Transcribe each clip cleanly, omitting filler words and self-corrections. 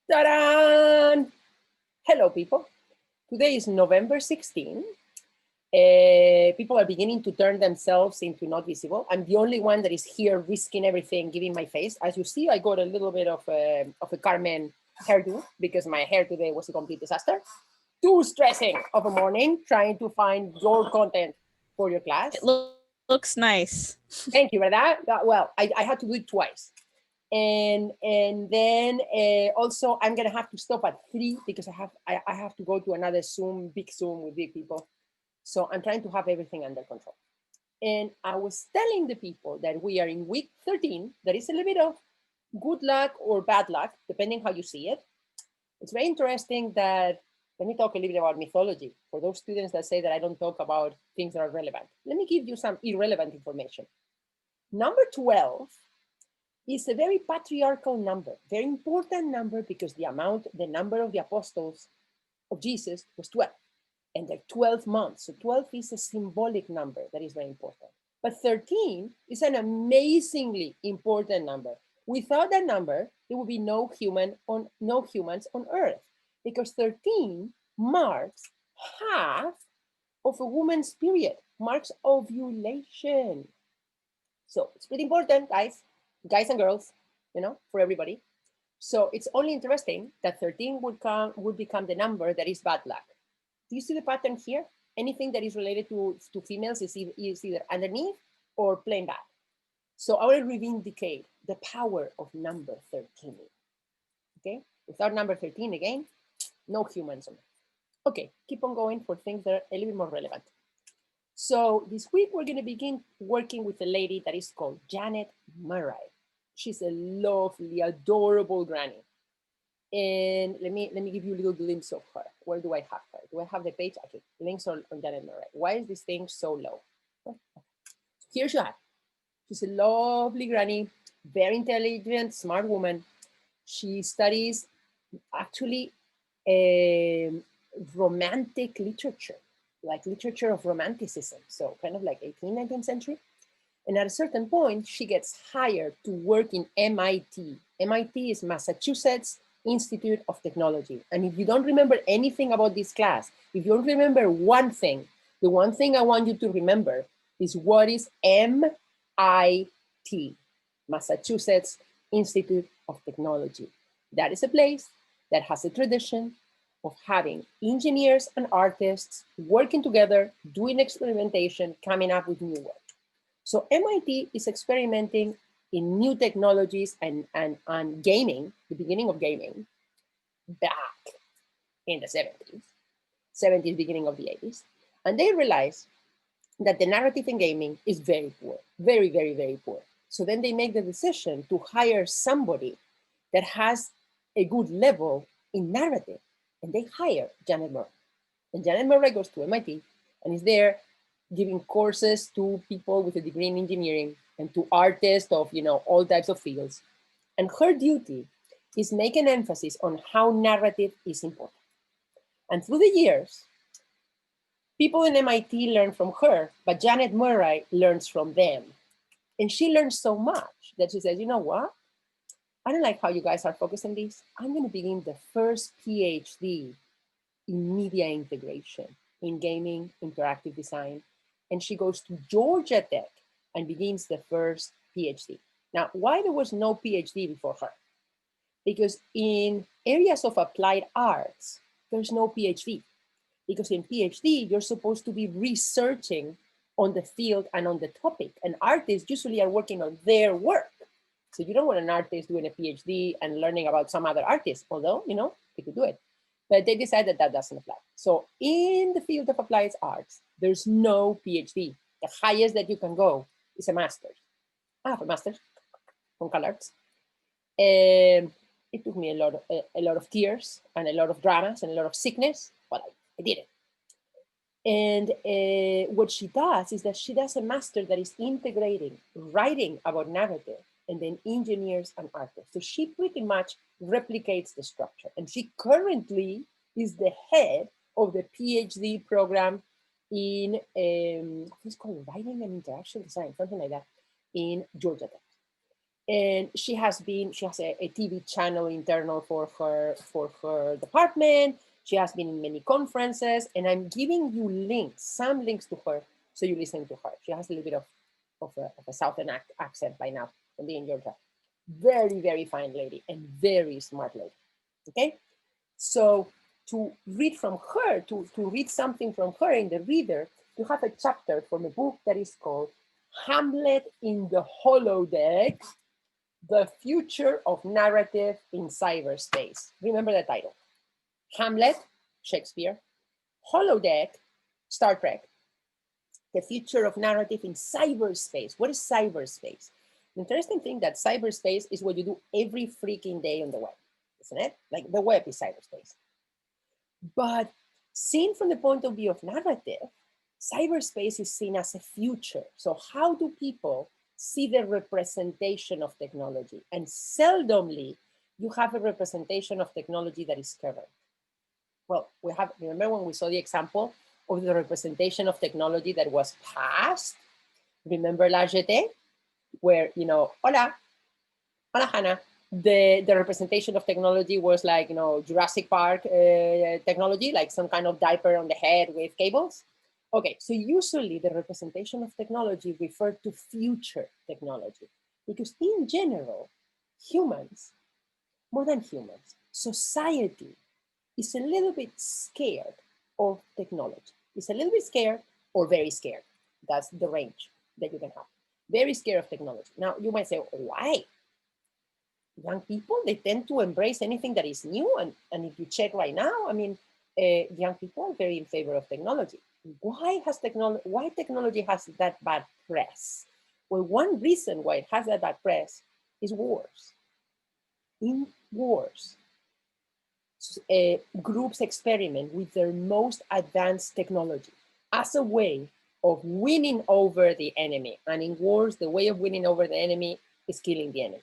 Ta-da! Hello, people. Today is November 16. People are beginning to turn themselves into not visible. I'm the only one that is here risking everything, giving my face. As you see, I got a little bit of a Carmen hairdo because my hair today was a complete disaster. Too stressing of a morning trying to find your content for your class. It looks nice. Thank you for that. Well, I had to do it twice. And then also I'm gonna have to stop at 3 because I have to go to another big Zoom with big people. So I'm trying to have everything under control. And I was telling the people that we are in week 13. There is a little bit of good luck or bad luck, depending how you see it. It's very interesting that, let me talk a little bit about mythology. For those students that say that I don't talk about things that are relevant, let me give you some irrelevant information. Number 12 is a very patriarchal number, very important number because the number of the apostles of Jesus was 12 and they're 12 months. So 12 is a symbolic number that is very important. But 13 is an amazingly important number. Without that number, there would be no humans on Earth because 13 marks half of a woman's period, marks ovulation. So it's pretty important, guys and girls, for everybody. So it's only interesting that 13 would become the number that is bad luck. Do you see the pattern here? Anything that is related to females is either underneath or plain bad. So I will reivindicate the power of number 13. Okay, without number 13, again, no humans on Earth. Okay, keep on going for things that are a little bit more relevant. So this week we're going to begin working with a lady that is called Janet Murray. She's a lovely, adorable granny. And let me give you a little glimpse of her. Where do I have her? Do I have the page? Okay, links on Janet Murray. Why is this thing so low? Here she is. She's a lovely granny, very intelligent, smart woman. She studies actually romantic literature, like literature of romanticism. So kind of like 18th, 19th century. And at a certain point, she gets hired to work in MIT. MIT is Massachusetts Institute of Technology. And if you don't remember anything about this class, if you don't remember one thing, the one thing I want you to remember is what is MIT, Massachusetts Institute of Technology. That is a place that has a tradition of having engineers and artists working together, doing experimentation, coming up with new work. So MIT is experimenting in new technologies and gaming, the beginning of gaming, back in the 70s, beginning of the 80s. And they realized that the narrative in gaming is very poor, very, very, very poor. So then they make the decision to hire somebody that has a good level in narrative. And they hire Janet Murray. And Janet Murray goes to MIT and is there giving courses to people with a degree in engineering and to artists of all types of fields. And her duty is make an emphasis on how narrative is important. And through the years, people in MIT learn from her, but Janet Murray learns from them. And she learns so much that she says, you know what? I don't like how you guys are focused on this. I'm going to begin the first PhD in media integration, in gaming, interactive design. And she goes to Georgia Tech and begins the first PhD. Now, why there was no PhD before her? Because in areas of applied arts, there's no PhD. Because in PhD, you're supposed to be researching on the field and on the topic. And artists usually are working on their work. So you don't want an artist doing a PhD and learning about some other artist, although, they could do it. But they decided that doesn't apply. So in the field of applied arts, there's no PhD. The highest that you can go is a master's. I have a master's from CalArts. It took me a lot of tears and a lot of dramas and a lot of sickness, but I did it. And what she does is that she does a master that is integrating writing about narrative and then engineers and artists. So she pretty much replicates the structure. And she currently is the head of the PhD program in, what's called writing and interaction design, something like that, in Georgia Tech. And she has a TV channel internal for her department. She has been in many conferences, and I'm giving you links, some links to her, so you listen to her. She has a little bit of a Southern accent by now from being in Georgia. Very, very fine lady and very smart lady. Okay, so to read from her, to read something from her in the reader, you have a chapter from a book that is called Hamlet in the Holodeck, The Future of Narrative in Cyberspace. Remember the title. Hamlet, Shakespeare. Holodeck, Star Trek. The Future of Narrative in Cyberspace. What is cyberspace? The interesting thing that cyberspace is what you do every freaking day on the web, isn't it? Like the web is cyberspace. But seen from the point of view of narrative, cyberspace is seen as a future. So how do people see the representation of technology? And seldomly, you have a representation of technology that is current. Well, remember when we saw the example of the representation of technology that was past? Remember La Jetée? Where, hola, Hannah. The representation of technology was like, Jurassic Park technology, like some kind of diaper on the head with cables. Okay, so usually the representation of technology referred to future technology, because in general, humans, more than humans, society is a little bit scared of technology. It's a little bit scared or very scared. That's the range that you can have. Very scared of technology. Now, you might say, why? Young people, they tend to embrace anything that is new. And if you check right now, I mean, young people are very in favor of technology. Why technology has that bad press? Well, one reason why it has that bad press is wars. In wars, groups experiment with their most advanced technology as a way of winning over the enemy. And in wars, the way of winning over the enemy is killing the enemy.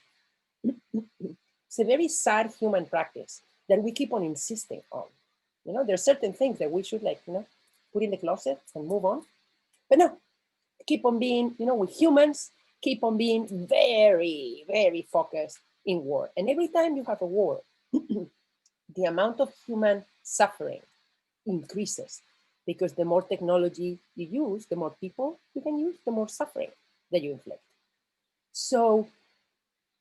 It's a very sad human practice that we keep on insisting on. There are certain things that we should put in the closet and move on. But no, keep on being, with humans, keep on being very, very focused in war. And every time you have a war, the amount of human suffering increases, because the more technology you use, the more people you can use, the more suffering that you inflict. So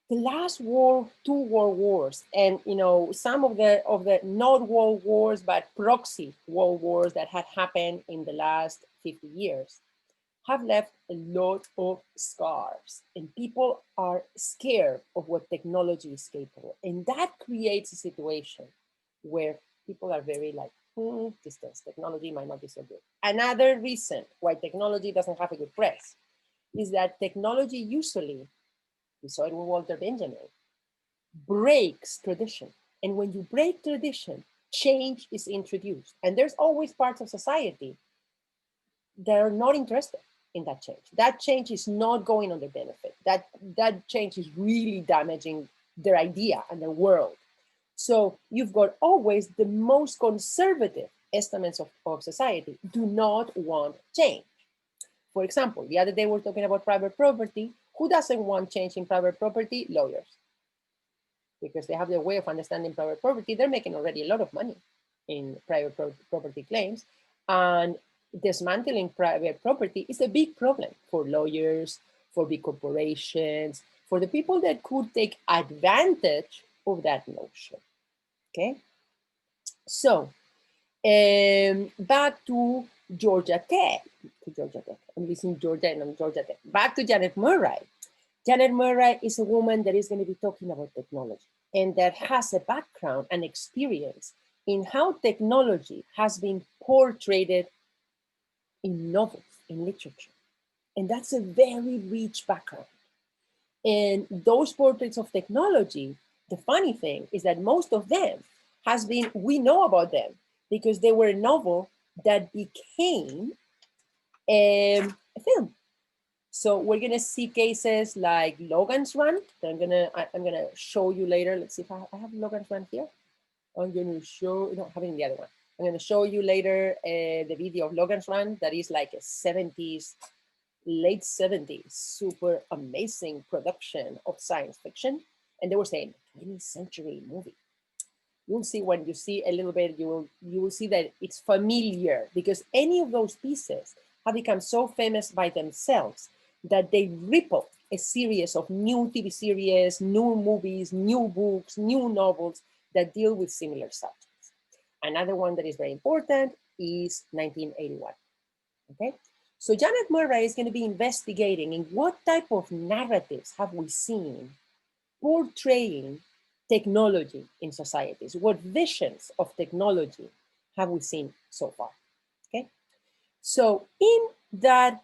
the last two world wars, and some of the not world wars but proxy world wars that had happened in the last 50 years, have left a lot of scars, and people are scared of what technology is capable. And that creates a situation where people are very like, distance, technology might not be so good. Another reason why technology doesn't have a good press is that technology usually, we saw it with Walter Benjamin, breaks tradition. And when you break tradition, change is introduced. And there's always parts of society that are not interested in that change. That change is not going on their benefit. That change is really damaging their idea and their world. So you've got always the most conservative estimates of society do not want change. For example, the other day we were talking about private property. Who doesn't want change in private property? Lawyers. Because they have their way of understanding private property. They're making already a lot of money in private property claims. And dismantling private property is a big problem for lawyers, for big corporations, for the people that could take advantage of that notion. Okay? So, back to Georgia Tech. I'm listening to Georgia and I'm Georgia Tech. Back to Janet Murray. Janet Murray is a woman that is going to be talking about technology and that has a background and experience in how technology has been portrayed in novels, in literature. And that's a very rich background. And those portraits of technology, the funny thing is that most of them we know about them because they were a novel that became a film. So we're gonna see cases like Logan's Run that I'm gonna show you later. Let's see if I have Logan's Run here. I'm gonna show, no, I have it in the other one. I'm gonna show you later the video of Logan's Run that is like a 70s late 70s, super amazing production of science fiction. And they were saying 20th century movie. You'll see when you see a little bit, you will see that it's familiar because any of those pieces have become so famous by themselves that they ripple a series of new TV series, new movies, new books, new novels that deal with similar subjects. Another one that is very important is 1981. Okay, so Janet Murray is going to be investigating in what type of narratives have we seen portraying technology in societies. What visions of technology have we seen so far? Okay, so in that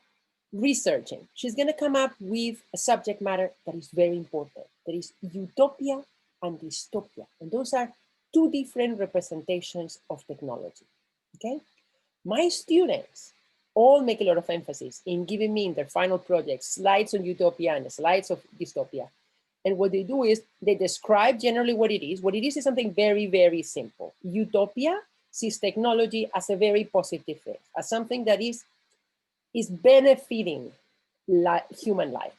researching, she's going to come up with a subject matter that is very important. That is utopia and dystopia, and those are two different representations of technology. Okay, my students all make a lot of emphasis in giving me in their final projects slides on utopia and slides of dystopia. And what they do is they describe generally what it is. What it is something very, very simple. Utopia sees technology as a very positive thing, as something that is benefiting human life.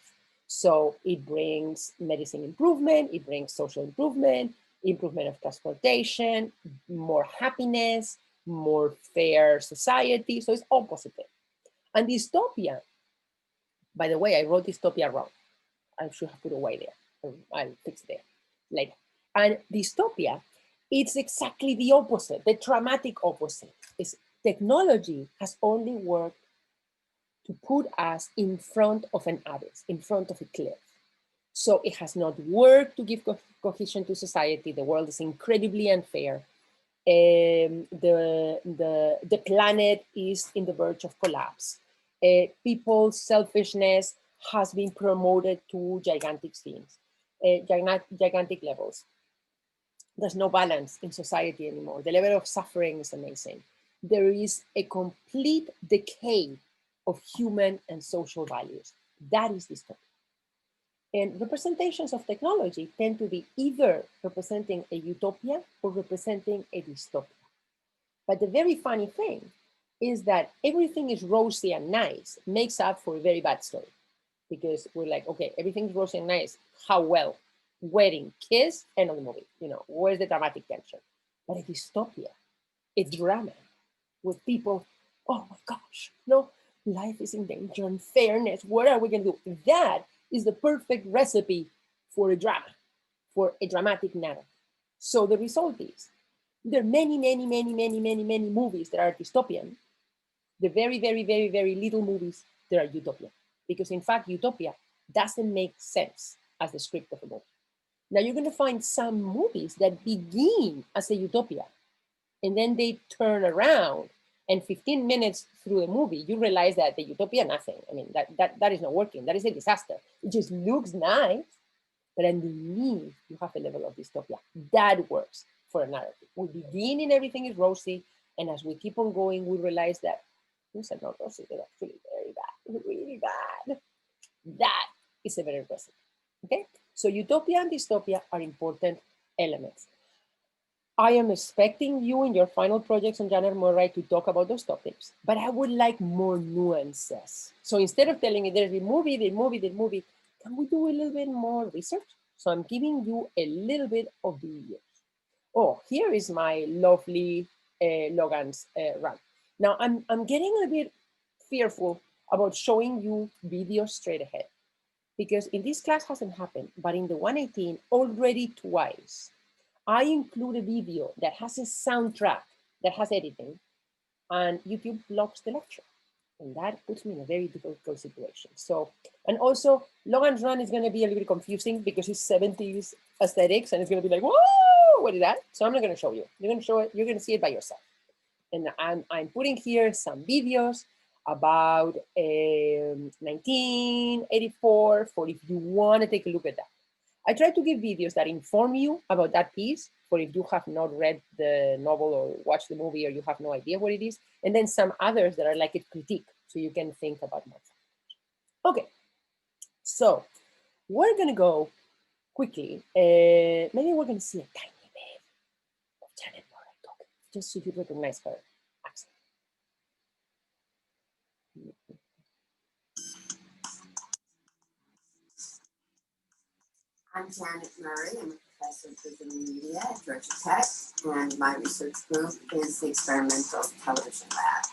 So it brings medicine improvement, it brings social improvement, improvement of transportation, more happiness, more fair society. So it's all positive. And dystopia, by the way, I wrote dystopia wrong. I should have put away there. I'll fix it there later. And dystopia, it's exactly the opposite, the dramatic opposite. Is technology has only worked to put us in front of an abyss, in front of a cliff. So it has not worked to give cohesion to society. The world is incredibly unfair. The planet is in the verge of collapse. People's selfishness has been promoted to gigantic things, gigantic levels. There's no balance in society anymore. The level of suffering is amazing. There is a complete decay of human and social values. That is dystopia. And representations of technology tend to be either representing a utopia or representing a dystopia. But the very funny thing is that everything is rosy and nice makes up for a very bad story. Because we're like, okay, everything's rosy and nice. How well? Wedding, kiss, end of the movie. You know, where's the dramatic tension? But a dystopia, a drama with people, oh my gosh, no, life is in danger, unfairness, what are we going to do? That is the perfect recipe for a drama, for a dramatic narrative. So the result is there are many movies that are dystopian. The very, very, very, very little movies that are utopia. Because in fact, utopia doesn't make sense as the script of a movie. Now you're going to find some movies that begin as a utopia and then they turn around and 15 minutes through the movie, you realize that the utopia, nothing. I mean, that is not working. That is a disaster. It just looks nice, but underneath you have a level of dystopia. That works for a narrative. We begin and everything is rosy, and as we keep on going, we realize that things are not rosy, they're actually very bad, really bad. That is a better recipe, okay? So utopia and dystopia are important elements. I am expecting you in your final projects on Janet Murray to talk about those topics, but I would like more nuances. So instead of telling me there's the movie, can we do a little bit more research? So I'm giving you a little bit of videos. Oh, here is my lovely Logan's run. Now I'm getting a bit fearful about showing you videos straight ahead because in this class hasn't happened, but in the 118 already twice, I include a video that has a soundtrack that has editing and YouTube blocks the lecture. And that puts me in a very difficult situation. So, and also Logan's run is going to be a little bit confusing because it's 70s aesthetics and it's going to be like, whoa, what is that? So I'm not going to show you. You're going to show it, you're going to see it by yourself. And I'm putting here some videos about 1984 for if you want to take a look at that. I try to give videos that inform you about that piece for if you have not read the novel or watched the movie or you have no idea what it is. And then some others that are like a critique so you can think about more. Okay, so we're going to go quickly. Maybe we're going to see a tiny bit of Janet Murray talking, just so you recognize her accent. I'm Janet Murray. I'm a professor of digital media at Georgia Tech, and my research group is the Experimental Television Lab.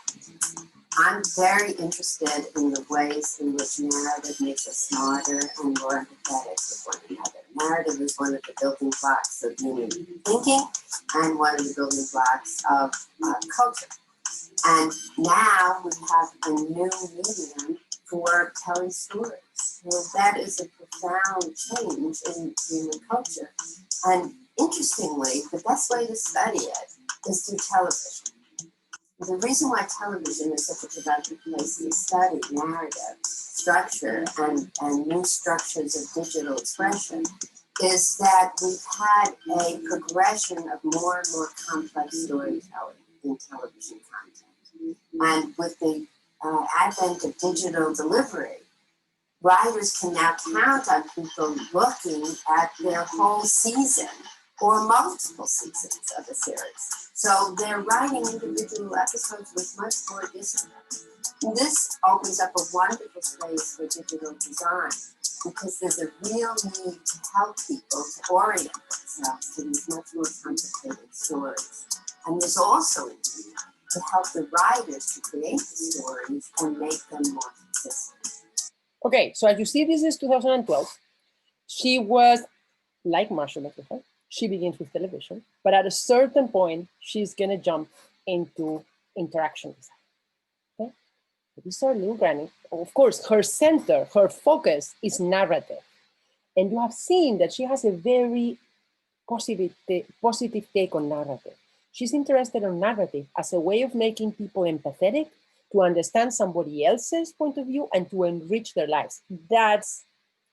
I'm very interested in the ways in which narrative makes us smarter and more empathetic with one another. Narrative is one of the building blocks of human thinking and one of the building blocks of culture. And now we have a new medium for telling stories. Well, that is a profound change in human culture. And interestingly, the best way to study it is through television. The reason why television is such a productive place to study narrative, structure, and new structures of digital expression is that we've had a progression of more and more complex storytelling in television content. And with the advent of digital delivery, writers can now count on people looking at their whole season or multiple seasons of a series. So they're writing individual episodes with much more discipline. And this opens up a wonderful space for digital design because there's a real need to help people to orient themselves to these much more complicated stories. And there's also a need to help the writers to create the stories and make them more consistent. Okay, so as you see, this is 2012. She was like Marshall McLuhan. She begins with television, but at a certain point, she's gonna jump into interaction design. Okay, so this is our little granny. Of course, her center, her focus is narrative, and you have seen that she has a very positive take on narrative. She's interested in narrative as a way of making people empathetic, to understand somebody else's point of view and to enrich their lives. That's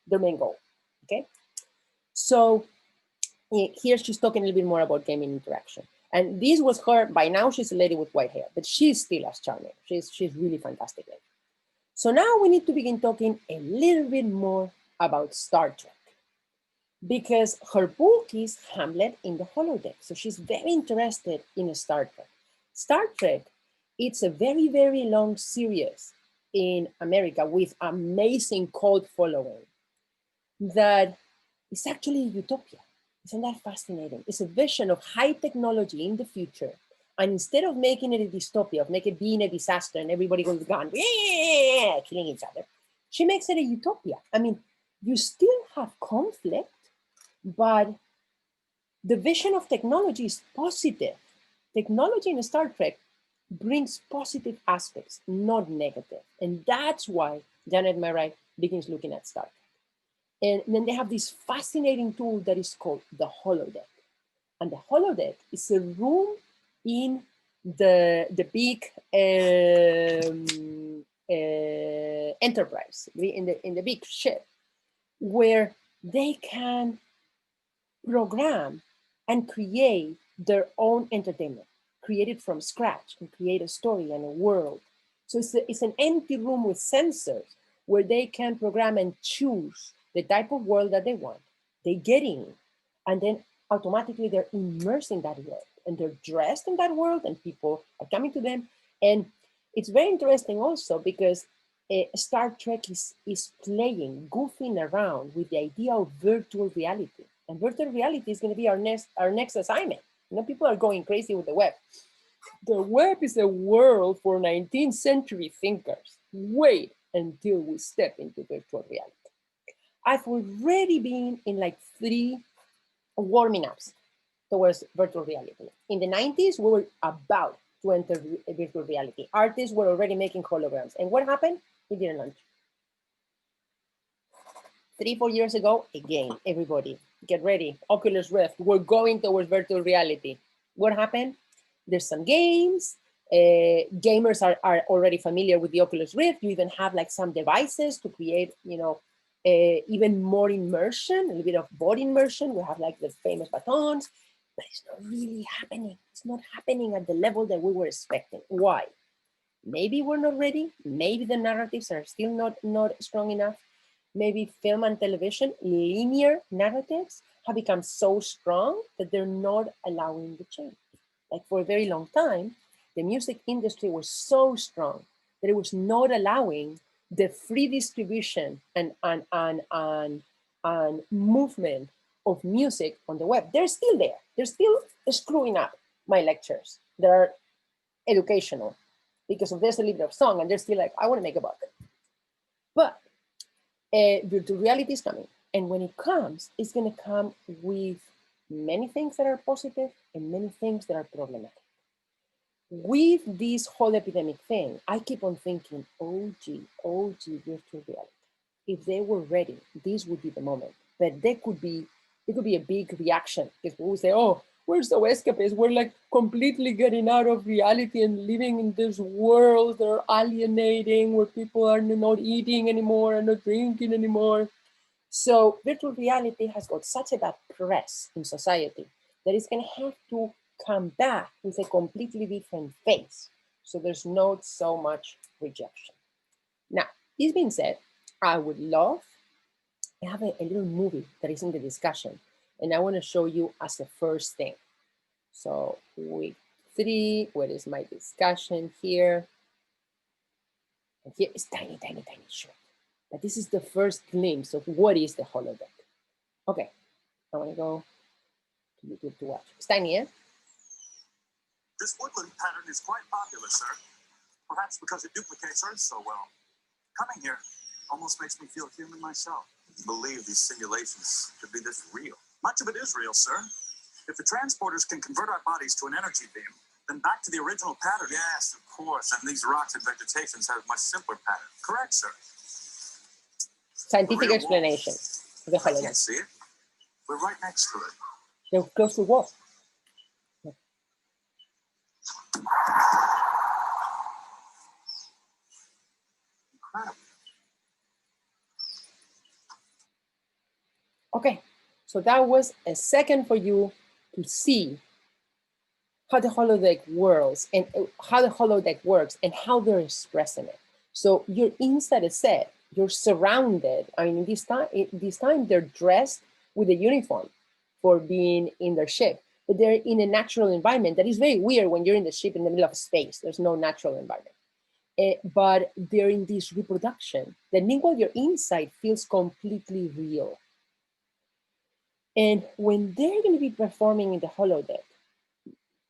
the main goal, okay? So here she's talking a little bit more about gaming interaction. And this was her, by now she's a lady with white hair, but she's still as charming. She's really fantastic lady. So now we need to begin talking a little bit more about Star Trek, because her book is Hamlet in the Holodeck. So she's very interested in Star Trek. Star Trek, it's a very, very long series in America with amazing cult following that is actually a utopia. Isn't that fascinating? It's a vision of high technology in the future. And instead of making it a dystopia, of making it being a disaster and everybody goes gone, killing each other, she makes it a utopia. I mean, you still have conflict, but the vision of technology is positive. Technology in Star Trek brings positive aspects, not negative. And that's why Janet Murray begins looking at Star Trek. And then they have this fascinating tool that is called the Holodeck. And the Holodeck is a room in the big enterprise, in the big ship, where they can program and create their own entertainment, create it from scratch and create a story and a world. So it's an empty room with sensors where they can program and choose the type of world that they want. They get in, and then automatically they're immersed in that world, and they're dressed in that world, and people are coming to them. And it's very interesting also because Star Trek is playing, goofing around with the idea of virtual reality. And virtual reality is going to be our next assignment. You know, people are going crazy with the web. The web is a world for 19th century thinkers. Wait until we step into virtual reality. I've already been in like 3 warming ups towards virtual reality. In the 90s, we were about to enter virtual reality. Artists were already making holograms. And what happened? We didn't launch. 3-4 years ago, again, everybody, get ready. Oculus Rift, we're going towards virtual reality. What happened? There's some games. Gamers are already familiar with the Oculus Rift. You even have like some devices to create, you know, even more immersion, a little bit of body immersion. We have like the famous batons, but it's not really happening. It's not happening at the level that we were expecting. Why? Maybe we're not ready. Maybe the narratives are still not strong enough. Maybe film and television, linear narratives have become so strong that they're not allowing the change. Like for a very long time, the music industry was so strong that it was not allowing the free distribution and and movement of music on the web. They're still there. They're still screwing up my lectures. They're educational because of there's a little bit of song and they're still like, I want to make a buck. But virtual reality is coming. And when it comes, it's going to come with many things that are positive and many things that are problematic. With this whole epidemic thing, I keep on thinking, oh gee, virtual reality. If they were ready, this would be the moment. But it could be a big reaction because we will say, oh, we're so escapist. We're like completely getting out of reality and living in this world that are alienating, where people are not eating anymore and not drinking anymore. So virtual reality has got such a bad press in society that it's going to have to come back with a completely different face. So there's not so much rejection. Now, this being said, I would love to have a little movie that is in the discussion, and I want to show you as a first thing. So week 3, where is my discussion here? And here is tiny short. But this is the first glimpse of what is the holodeck. Okay, I want to go to YouTube to watch. It's tiny, eh? This woodland pattern is quite popular, sir. Perhaps because it duplicates Earth so well. Coming here almost makes me feel human myself. Believe these simulations could be this real. Much of it is real, sir. If the transporters can convert our bodies to an energy beam, then back to the original pattern. Yes, of course. And these rocks and vegetations have a much simpler pattern. Correct, sir. Scientific explanation of the I holodeck. can't see it. We're right next to it. They're close to what? Incredible. Okay, so that was a second for you to see how the holodeck works and how they're expressing it. So you're inside a set, you're surrounded. I mean, this time they're dressed with a uniform for being in their ship, but they're in a natural environment that is very weird when you're in the ship in the middle of space. There's no natural environment. But they're in this reproduction that meanwhile you're inside feels completely real. And when they're going to be performing in the holodeck,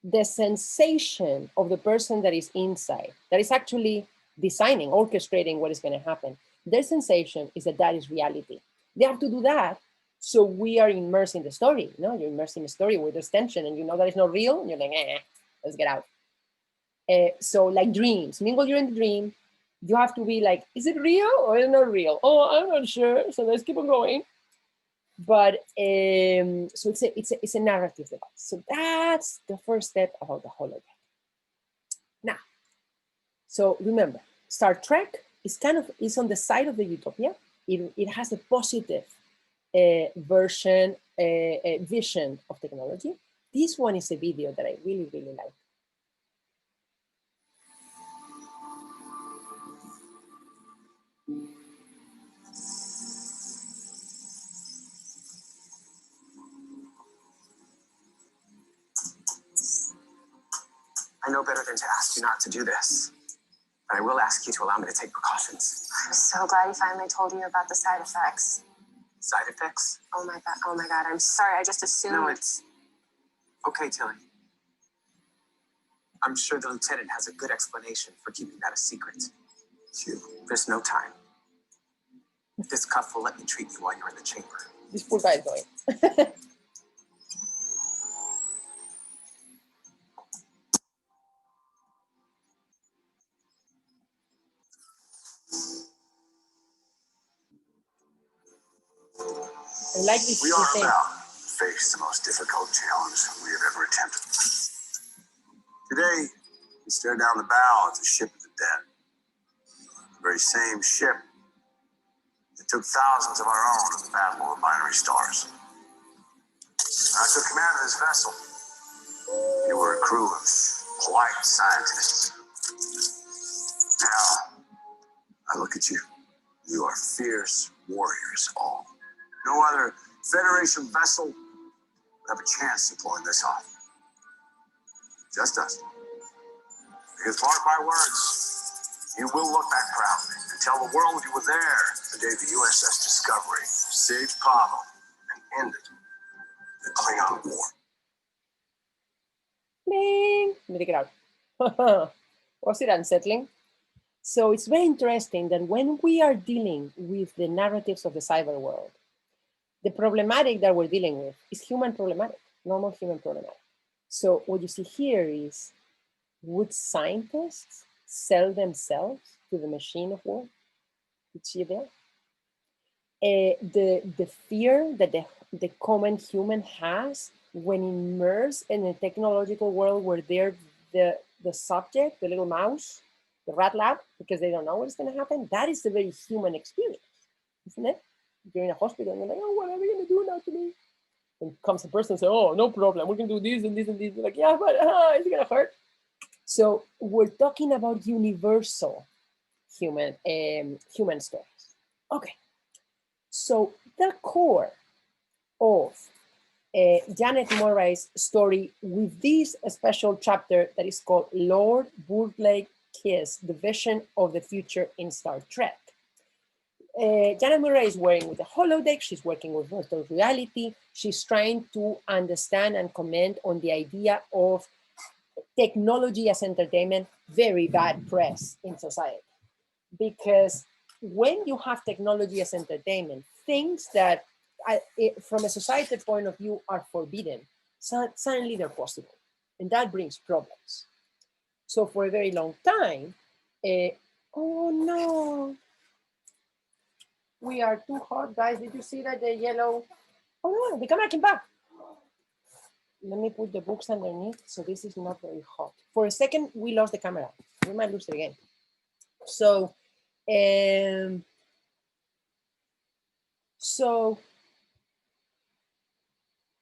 the sensation of the person that is inside, that is actually designing, orchestrating what is going to happen, their sensation is that that is reality. They have to do that so we are immersed in the story. You know, you're immersed in the story where there's tension and you know that it's not real, and you're like, let's get out. So like dreams, meanwhile you're in the dream, you have to be like, is it real or is it not real? Oh, I'm not sure, so let's keep on going. But so it's a narrative device. So that's the first step about the holodeck. Now, so remember, Star Trek is on the side of the utopia. It has a positive vision of technology. This one is a video that I really like. I know better than to ask you not to do this, but I will ask you to allow me to take precautions. I'm so glad he finally told you about the side effects. Side effects? Oh my God, I'm sorry, I just assumed. No, it's okay, Tilly. I'm sure the lieutenant has a good explanation for keeping that a secret. Phew, there's no time. This cuff will let me treat you while you're in the chamber. This poor guy is going. I like this. We are about to face the most difficult challenge we have ever attempted. Today, we stare down the bow of the ship of the dead. The very same ship that took thousands of our own in the Battle of the Binary Stars. I took command of this vessel. You were a crew of polite scientists. Now, I look at you. You are fierce warriors all. No other Federation vessel would have a chance to pull this off. Just us. Because mark my words, You will look back proudly and tell the world you were there the day the USS Discovery saved Pavel and ended the Klingon War. Bing. Let me take it out. Was it unsettling? So it's very interesting that when we are dealing with the narratives of the cyber world, the problematic that we're dealing with is human problematic, normal human problematic. So what you see here is, would scientists sell themselves to the machine of war? You see it there? The fear that the common human has when immersed in a technological world where they're the subject, the little mouse, the rat lab, because they don't know what's going to happen, that is a very human experience, isn't it? You're in a hospital and you're like, oh, what are we going to do now to me? And comes a person and says, oh, no problem, we can do this and this and this. You're like, yeah, but it's going to hurt. So we're talking about universal human stories. Okay, so the core of Janet Murray's story with this special chapter that is called Lord Burleigh Kiss, the Vision of the Future in Star Trek. Janet Murray is working with the holodeck. She's working with virtual reality. She's trying to understand and comment on the idea of technology as entertainment, very bad press in society. Because when you have technology as entertainment, things that from a societal point of view are forbidden, suddenly they're possible. And that brings problems. So for a very long time, oh no, we are too hot, guys. Did you see that the yellow? Oh no, the camera came back. Let me put the books underneath so this is not very hot. For a second, we lost the camera. We might lose it again. So,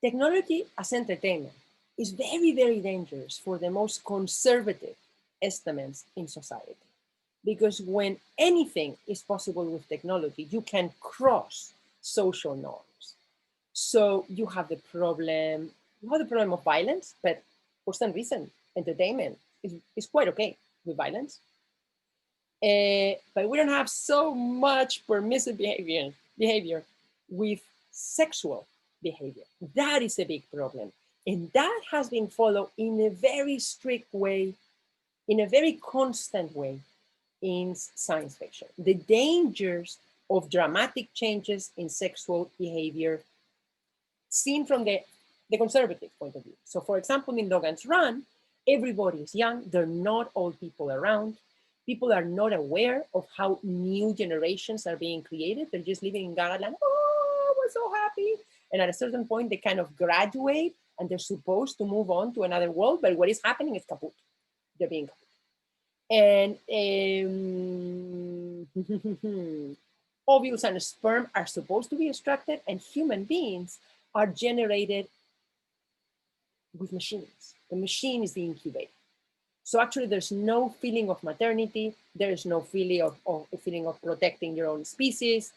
technology as entertainment is very, very dangerous for the most conservative estimates in society. Because when anything is possible with technology, you can cross social norms. So you have the problem of violence, but for some reason, entertainment is quite okay with violence. But we don't have so much permissive behavior with sexual behavior. That is a big problem. And that has been followed in a very strict way, in a very constant way in science fiction. The dangers of dramatic changes in sexual behavior seen from the conservative point of view. So for example, in Logan's Run, everybody is young. There are not old people around. People are not aware of how new generations are being created. They're just living in Gagaland. Oh, we're so happy. And at a certain point, they kind of graduate and they're supposed to move on to another world. But what is happening is kaput. They're being kaput. And ovules and sperm are supposed to be extracted, and human beings are generated with machines. The machine is the incubator. So actually there's no feeling of maternity. There is no feeling of protecting your own species.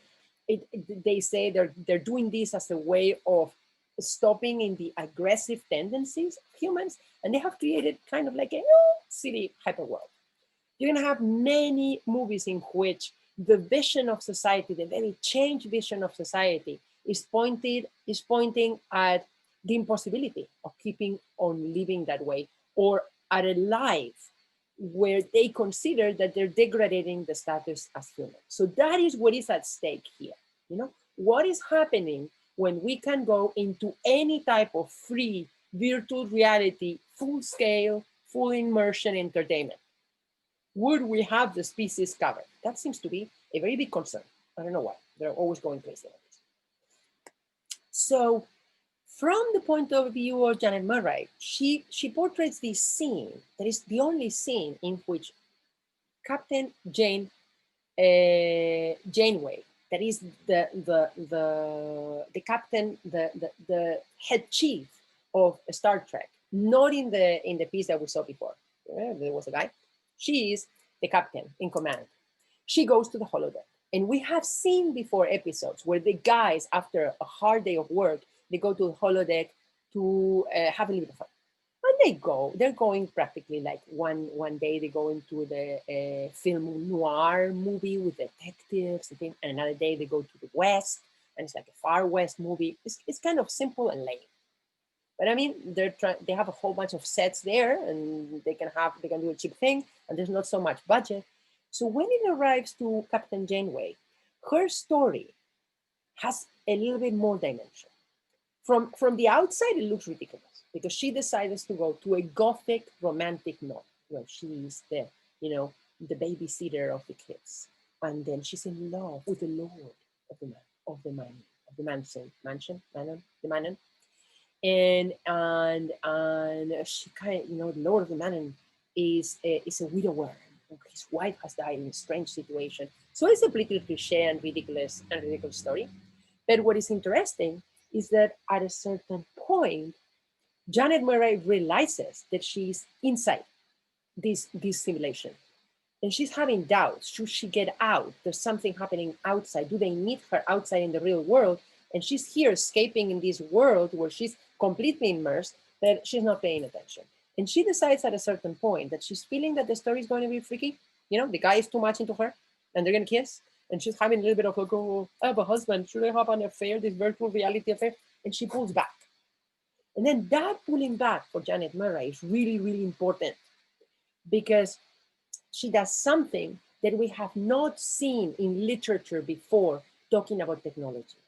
They say they're doing this as a way of stopping in the aggressive tendencies of humans. And they have created kind of like a city hyperworld. You're gonna have many movies in which the vision of society, the very changed vision of society is pointing at the impossibility of keeping on living that way, or at a life where they consider that they're degrading the status as human. So that is what is at stake here. You know, what is happening when we can go into any type of free virtual reality, full scale, full immersion entertainment? Would we have the species covered? That seems to be a very big concern. I don't know why. They're always going crazy like this. So from the point of view of Janet Murray, she portrays this scene that is the only scene in which Captain Janeway, that is the captain, the head chief of Star Trek, not in the piece that we saw before. There was a guy. She is the captain in command. She goes to the holodeck. And we have seen before episodes where the guys, after a hard day of work, they go to the holodeck to have a little bit of fun. And they go, they're going practically like one day they go into the film noir movie with detectives and another day they go to the West and it's like a Far West movie. It's kind of simple and lame. But I mean, they have a whole bunch of sets there and they can do a cheap thing and there's not so much budget. So when it arrives to Captain Janeway, her story has a little bit more dimension. From the outside, it looks ridiculous because she decides to go to a gothic romantic novel where she's the babysitter of the kids. And then she's in love with the Lord of the Manon. And she kind of, the Lord of the Manon is a widower. His wife has died in a strange situation. So it's a pretty cliche and ridiculous story. But what is interesting is that at a certain point, Janet Murray realizes that she's inside this simulation. And she's having doubts. Should she get out? There's something happening outside. Do they need her outside in the real world? And she's here escaping in this world where she's completely immersed, that she's not paying attention. And she decides at a certain point that she's feeling that the story is going to be freaky. The guy is too much into her and they're going to kiss. And she's having a little bit of like, oh, I have a husband. Should I have an affair, this virtual reality affair? And she pulls back. And then that pulling back for Janet Murray is really, really important because she does something that we have not seen in literature before talking about technology.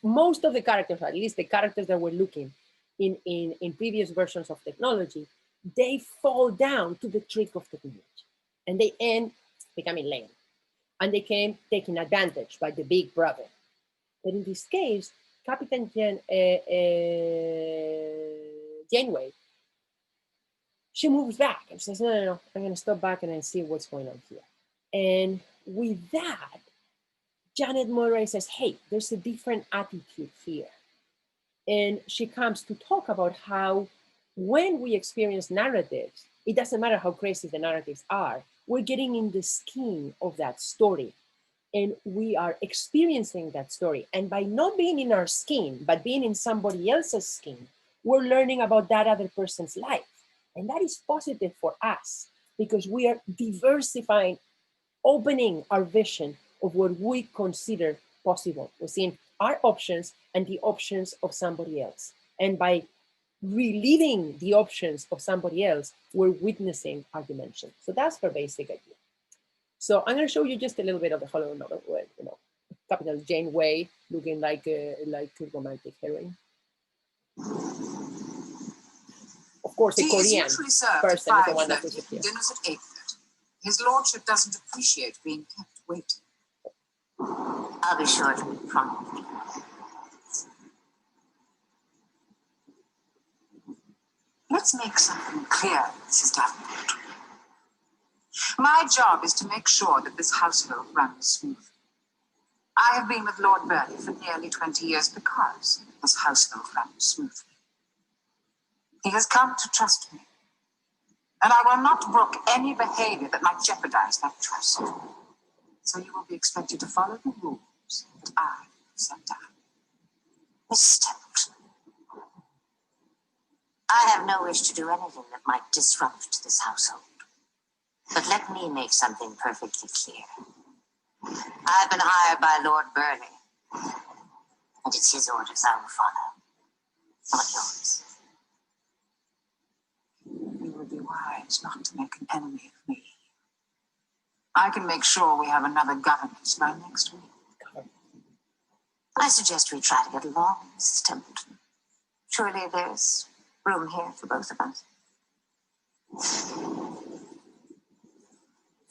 Most of the characters, at least the characters that we're looking in previous versions of technology, they fall down to the trick of technology and they end becoming lame. And they came taken advantage by the big brother. But in this case, Captain Janeway, she moves back and says, no, I'm going to step back and see what's going on here. And with that, Janet Murray says, hey, there's a different attitude here. And she comes to talk about how when we experience narratives, it doesn't matter how crazy the narratives are, we're getting in the skin of that story and we are experiencing that story. And by not being in our skin, but being in somebody else's skin, we're learning about that other person's life. And that is positive for us because we are diversifying, opening our vision of what we consider possible. We're seeing our options and the options of somebody else. And by reliving the options of somebody else, we're witnessing our dimension. So that's her basic idea. So I'm going to show you just a little bit of the Holodeck novel where, Captain Janeway looking like a romantic heroine. Of course, a Korean person is the one that puts it here. Dinner's at 8:30. His lordship doesn't appreciate being kept waiting. I'll be sure to be prompt. Let's make something clear, Mrs. Davenport. My job is to make sure that this household runs smoothly. I have been with Lord Burleigh for nearly 20 years because this household runs smoothly. He has come to trust me, and I will not brook any behavior that might jeopardize that trust. So you will be expected to follow the rules that I have set down. Mrs. Templeton, I have no wish to do anything that might disrupt this household. But let me make something perfectly clear. I've been hired by Lord Burleigh, and it's his orders I will follow, not yours. You would be wise not to make an enemy of me. I can make sure we have another governess by next week. I suggest we try to get along, Mrs. Templeton. Surely there's room here for both of us.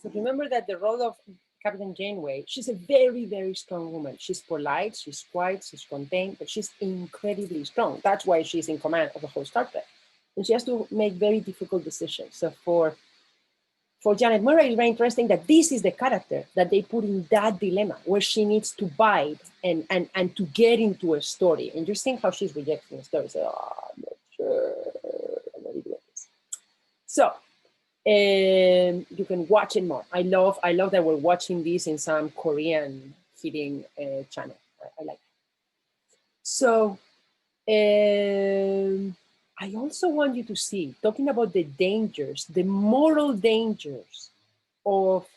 So remember that the role of Captain Janeway, she's a very, very strong woman. She's polite, she's quiet, she's contained, but she's incredibly strong. That's why she's in command of the whole Star Trek. And she has to make very difficult decisions. So for Janet Murray, it's very interesting that this is the character that they put in that dilemma where she needs to bite and to get into a story. And you're seeing how she's rejecting the story. So, I'm not sure, I'm not doing this. So, you can watch it more. I love that we're watching this in some Korean hitting channel. I like it. So I also want you to see, talking about the dangers, the moral dangers of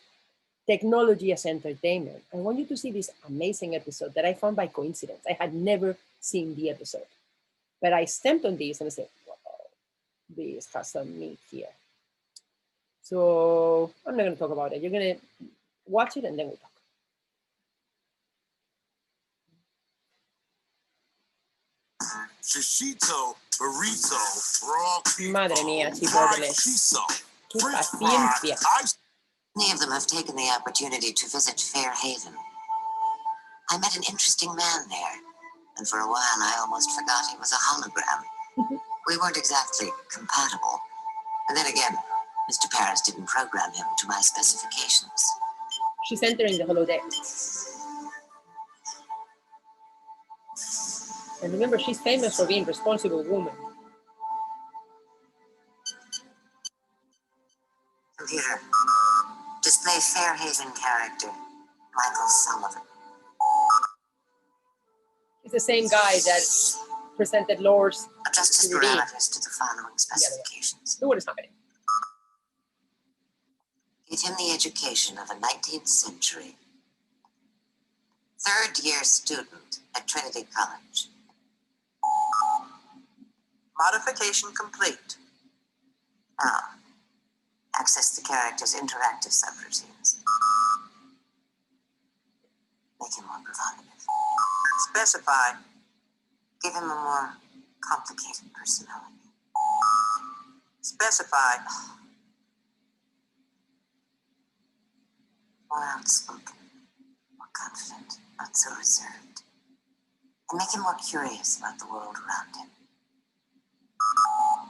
technology as entertainment. I want you to see this amazing episode that I found by coincidence. I had never seen the episode, but I stamped on this and I said, wow, this has some meat here. So I'm not going to talk about it. You're going to watch it and then we'll talk. Shishito, burrito, raw Madre mía, fried chipotle. shiso, Qué French paciencia. fries, ice. Many of them have taken the opportunity to visit Fairhaven. I met an interesting man there, and for a while I almost forgot he was a hologram. We weren't exactly compatible. And then again, Mr. Paris didn't program him to my specifications. She's entering the holodeck. And remember, she's famous for being a responsible woman. Computer, display Fairhaven character, Michael Sullivan. It's the same guy that presented Lord's. Adjust his parameters to the following specifications. Look what is happening. Give him the education of a 19th century third-year student at Trinity College. Modification complete. Now, access the character's interactive subroutines. Make him more provocative. Specify. Give him a more complicated personality. Specify. More outspoken, more confident, not so reserved. And make him more curious about the world around him.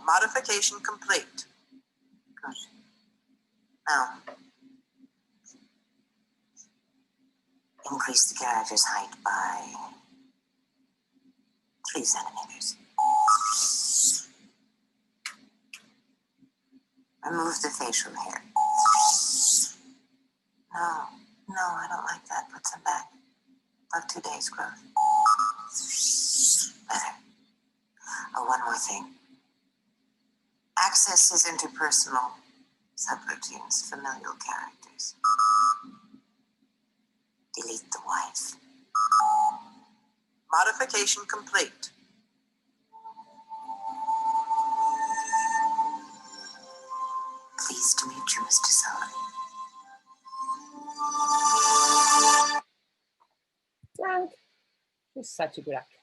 Modification complete. Good. Now, increase the character's height by 3 centimeters. Remove the facial hair. No, I don't like that. Put some back. About 2 days growth. Better. Oh, one more thing. Access his interpersonal subroutines, familial characters. Delete the wife. Modification complete. Pleased to meet you, Mr. Sullivan. Frank, she's such a good actress.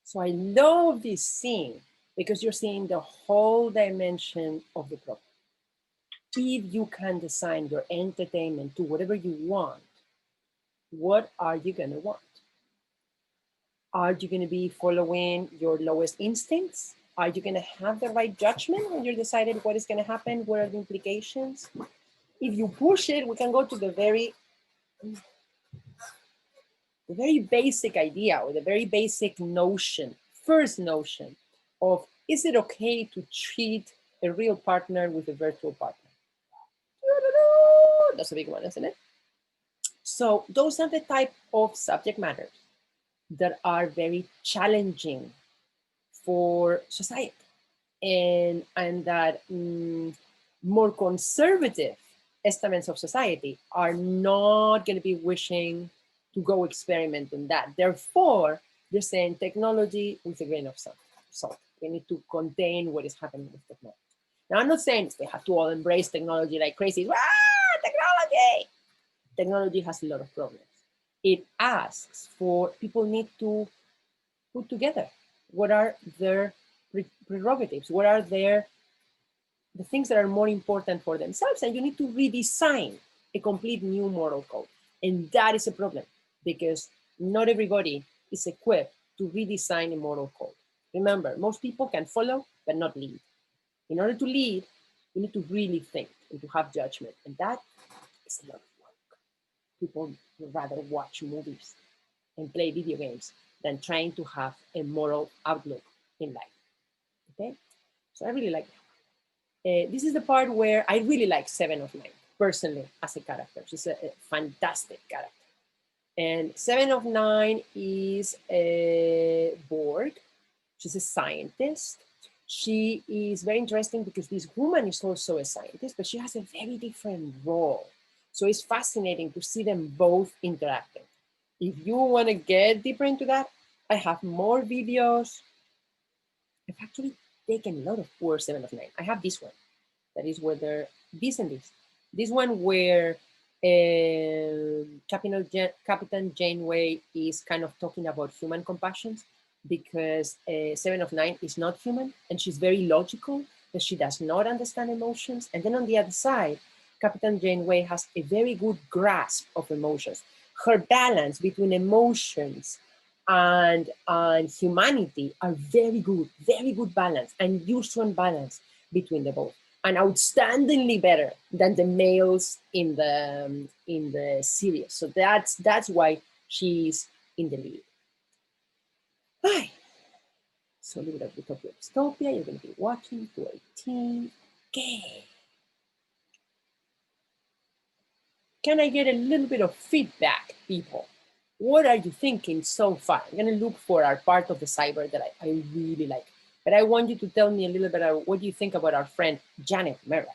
So I love this scene because you're seeing the whole dimension of the problem. If you can design your entertainment to whatever you want, what are you going to want? Are you going to be following your lowest instincts? Are you going to have the right judgment when you're deciding what is going to happen? What are the implications? If you push it, we can go to the very basic idea or the very basic notion, first notion of, is it okay to treat a real partner with a virtual partner? That's a big one, isn't it? So those are the type of subject matters that are very challenging for society, and that more conservative estimates of society are not going to be wishing to go experiment on that. Therefore, they're saying technology with a grain of salt. We need to contain what is happening with technology. Now, I'm not saying they have to all embrace technology like crazy. Technology! Technology has a lot of problems. It asks for, people need to put together what are their prerogatives, what are the things that are more important for themselves, and you need to redesign a complete new moral code. And that is a problem because not everybody is equipped to redesign a moral code. Remember, most people can follow, but not lead. In order to lead, you need to really think and to have judgment. And that is a lot of work. People would rather watch movies and play video games than trying to have a moral outlook in life. Okay? So I really like that. This is the part where I really like 7 of 9, personally, as a character. She's a fantastic character. And 7 of 9 is a Borg. She's a scientist. she is very interesting because this woman is also a scientist, but she has a very different role. So it's fascinating to see them both interacting. If you want to get deeper into that, I have more videos. I've actually taken a lot of poor 7 of 9. I have this one. That is where they're this and this. This one where Captain Janeway is kind of talking about human compassions, because 7 of 9 is not human and she's very logical, but she does not understand emotions. And then on the other side, Captain Janeway has a very good grasp of emotions. Her balance between emotions and humanity are very good balance, and usual balance between the both, and outstandingly better than the males in the series. So that's why she's in the lead. Hi. So a little bit of Utopia and Dystopia. You're going to be watching 218. Okay. Can I get a little bit of feedback, people? What are you thinking so far? I'm going to look for our part of the cyber that I really like. But I want you to tell me a little bit about what you think about our friend Janet Murray.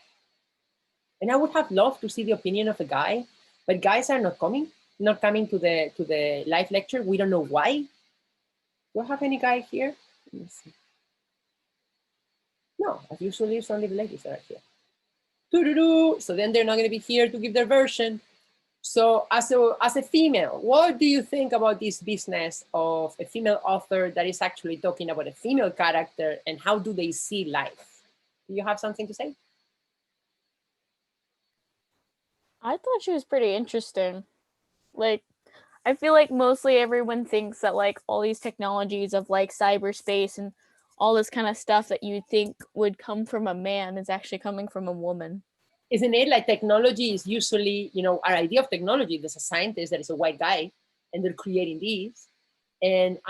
And I would have loved to see the opinion of a guy, but guys are not coming to the live lecture. We don't know why. Do I have any guy here? Let me see. No, as usually it's only the ladies that are here. Doo-doo-doo. So then they're not going to be here to give their version. So as a female, what do you think about this business of a female author that is actually talking about a female character, and how do they see life? Do you have something to say? I thought she was pretty interesting. Like, I feel like mostly everyone thinks that like all these technologies of like cyberspace and all this kind of stuff that you think would come from a man is actually coming from a woman. Isn't it like technology is usually, our idea of technology, there's a scientist that is a white guy and they're creating these. And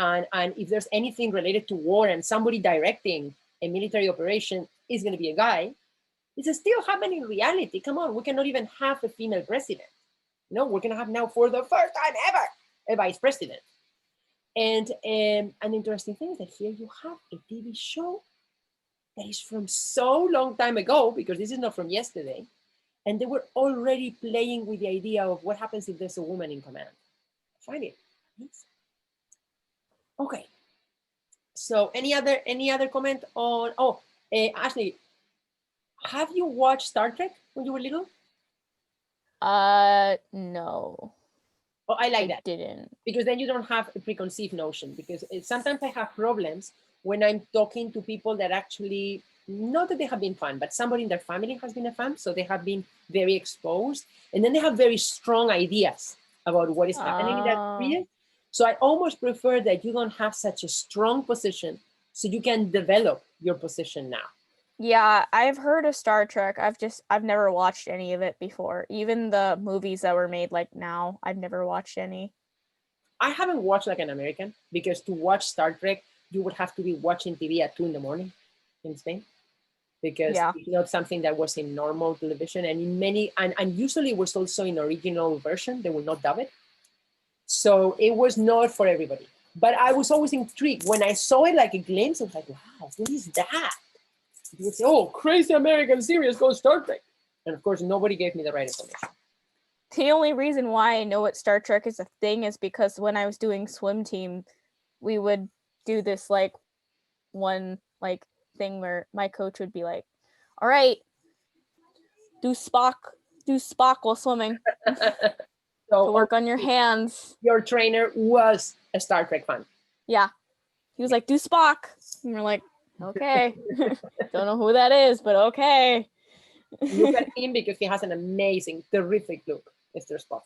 if there's anything related to war and somebody directing a military operation is going to be a guy, it's still happening in reality. Come on, we cannot even have a female president. No, we're going to have now for the first time ever a vice president. And an interesting thing is that here you have a TV show that is from so long time ago, because this is not from yesterday, and they were already playing with the idea of what happens if there's a woman in command. I find it amazing. Okay. So any other comment on? Oh, Ashley, have you watched Star Trek when you were little? No. Oh, I like that. Didn't. Because then you don't have a preconceived notion. Because sometimes I have problems when I'm talking to people that actually, not that they have been fan, but somebody in their family has been a fan, so they have been very exposed, and then they have very strong ideas about what is happening in that period. So I almost prefer that you don't have such a strong position, so you can develop your position now. Yeah, I've heard of Star Trek. I've never watched any of it before. Even the movies that were made like now, I've never watched any. I haven't watched like an American, because to watch Star Trek, you would have to be watching TV at 2 a.m. in Spain, because it's not something that was in normal television, and in many, and usually it was also in original version. They will not dub it. So it was not for everybody. But I was always intrigued. When I saw it like a glimpse, I was like, wow, what is that? You would say, oh, crazy American series called Star Trek. And of course, nobody gave me the right information. The only reason why I know what Star Trek is a thing is because when I was doing swim team, we would do this like one like thing where my coach would be like, all right, do Spock while swimming. So work on your hands. Your trainer was a Star Trek fan. Yeah. He was like, do Spock. And we're like, okay. Don't know who that is, but okay. Look at him, because he has an amazing, terrific look, Mr. Spock.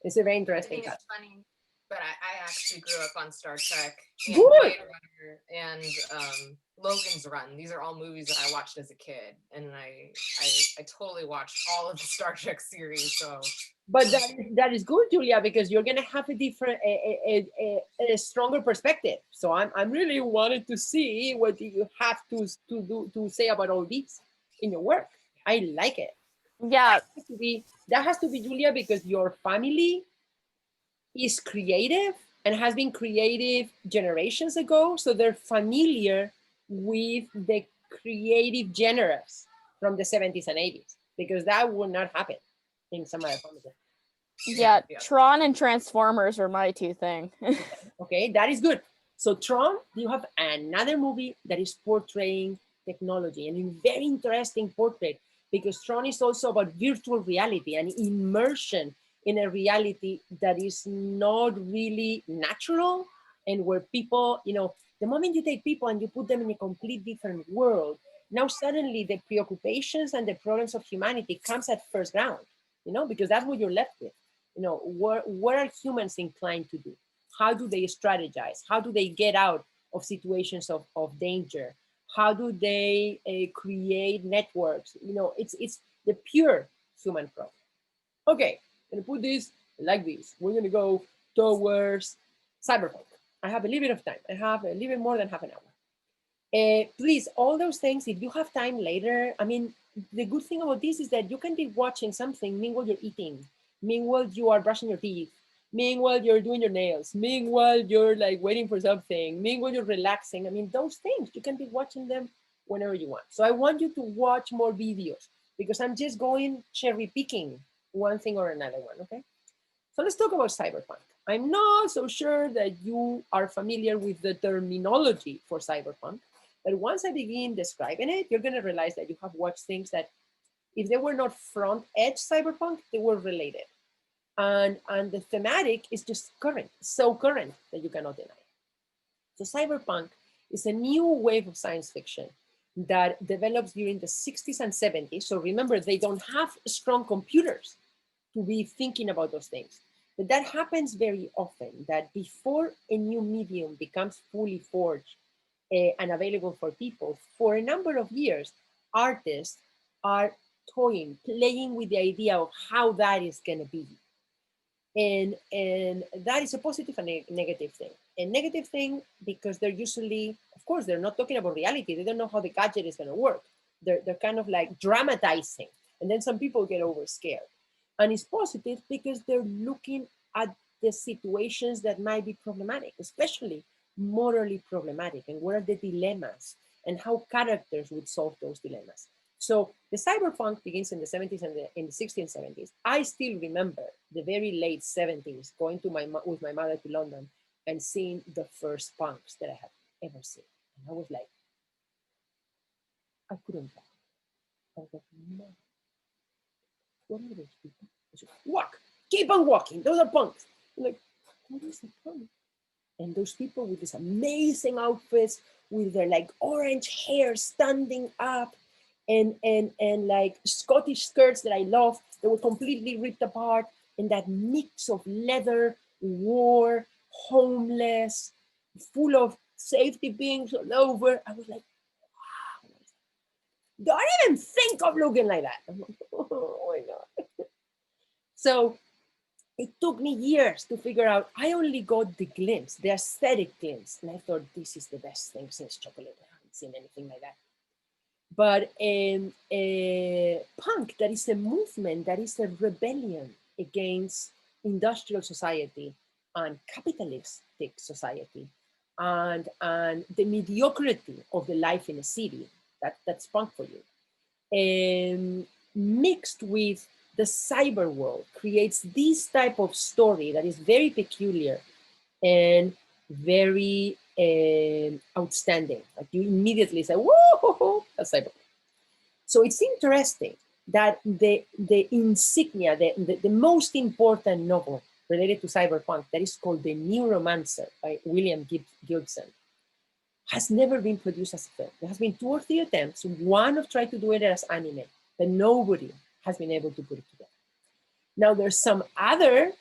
It's a very interesting. I think it's funny, but I actually grew up on Star Trek and Good. Blade Runner and Logan's Run. These are all movies that I watched as a kid, and I totally watched all of the Star Trek series. So, but that is good, Julia, because you're gonna have a different, a stronger perspective. So I'm really wanted to see what you have to say about all these in your work. I like it. Yeah, that has to be Julia, because your family is creative and has been creative generations ago, so they're familiar with the creative genres from the 70s and 80s, because that would not happen in some other forms. Yeah, Tron and Transformers are my two thing. Okay, that is good. So Tron, you have another movie that is portraying technology, and a very interesting portrait, because Tron is also about virtual reality and immersion in a reality that is not really natural, and where people, you know, the moment you take people and you put them in a complete different world, now suddenly the preoccupations and the problems of humanity comes at first ground, you know, because that's what you're left with. You know, what are humans inclined to do? How do they strategize? How do they get out of situations of danger? How do they create networks? You know, it's the pure human problem. Okay, I'm gonna put this like this. We're gonna go towards cyberpunk. I have a little bit of time. I have a little bit more than half an hour. Please, all those things, if you have time later, I mean, the good thing about this is that you can be watching something meanwhile you're eating, meanwhile you are brushing your teeth, meanwhile you're doing your nails, meanwhile you're like waiting for something, meanwhile you're relaxing. I mean, those things, you can be watching them whenever you want. So I want you to watch more videos, because I'm just going cherry picking one thing or another one, okay? So let's talk about cyberpunk. I'm not so sure that you are familiar with the terminology for cyberpunk, but once I begin describing it, you're gonna realize that you have watched things that, if they were not front edge cyberpunk, they were related. And the thematic is just current, so current that you cannot deny it. So cyberpunk is a new wave of science fiction that develops during the 60s and 70s. So remember, they don't have strong computers to be thinking about those things. But that happens very often, that before a new medium becomes fully forged and available for people, for a number of years, artists are toying, playing with the idea of how that is going to be. And that is a positive and a negative thing. A negative thing because they're usually, of course, they're not talking about reality. They don't know how the gadget is going to work. They're kind of like dramatizing. And then some people get over scared. And it's positive because they're looking at the situations that might be problematic, especially morally problematic, and what are the dilemmas and how characters would solve those dilemmas. So the cyberpunk begins in the 70s and in the 60s and 70s. I still remember the very late 70s going to with my mother to London and seeing the first punks that I had ever seen. And I was like, I couldn't walk. I was like, no. What are those people? I said, walk, keep on walking. Those are punks. I'm like, what is a punk? And those people with these amazing outfits, with their like orange hair standing up, and like Scottish skirts that I love, they were completely ripped apart, and that mix of leather, war, homeless, full of safety pins all over. I was like, wow, don't even think of looking like that. I'm like, oh my God. So it took me years to figure out. I only got the glimpse, the aesthetic glimpse, and I thought, this is the best thing since chocolate. I haven't seen anything like that. But punk, that is a movement, that is a rebellion against industrial society and capitalistic society, and the mediocrity of the life in a city. That's punk for you. Mixed with the cyber world creates this type of story that is very peculiar and very outstanding. Like you immediately say, whoa, that's cyber. So it's interesting that the insignia, the most important novel related to cyberpunk, that is called The Neuromancer by William Gibson, has never been produced as a film. There has been 2 or 3 attempts. One of trying to do it as anime, but nobody has been able to put it together. Now there's some other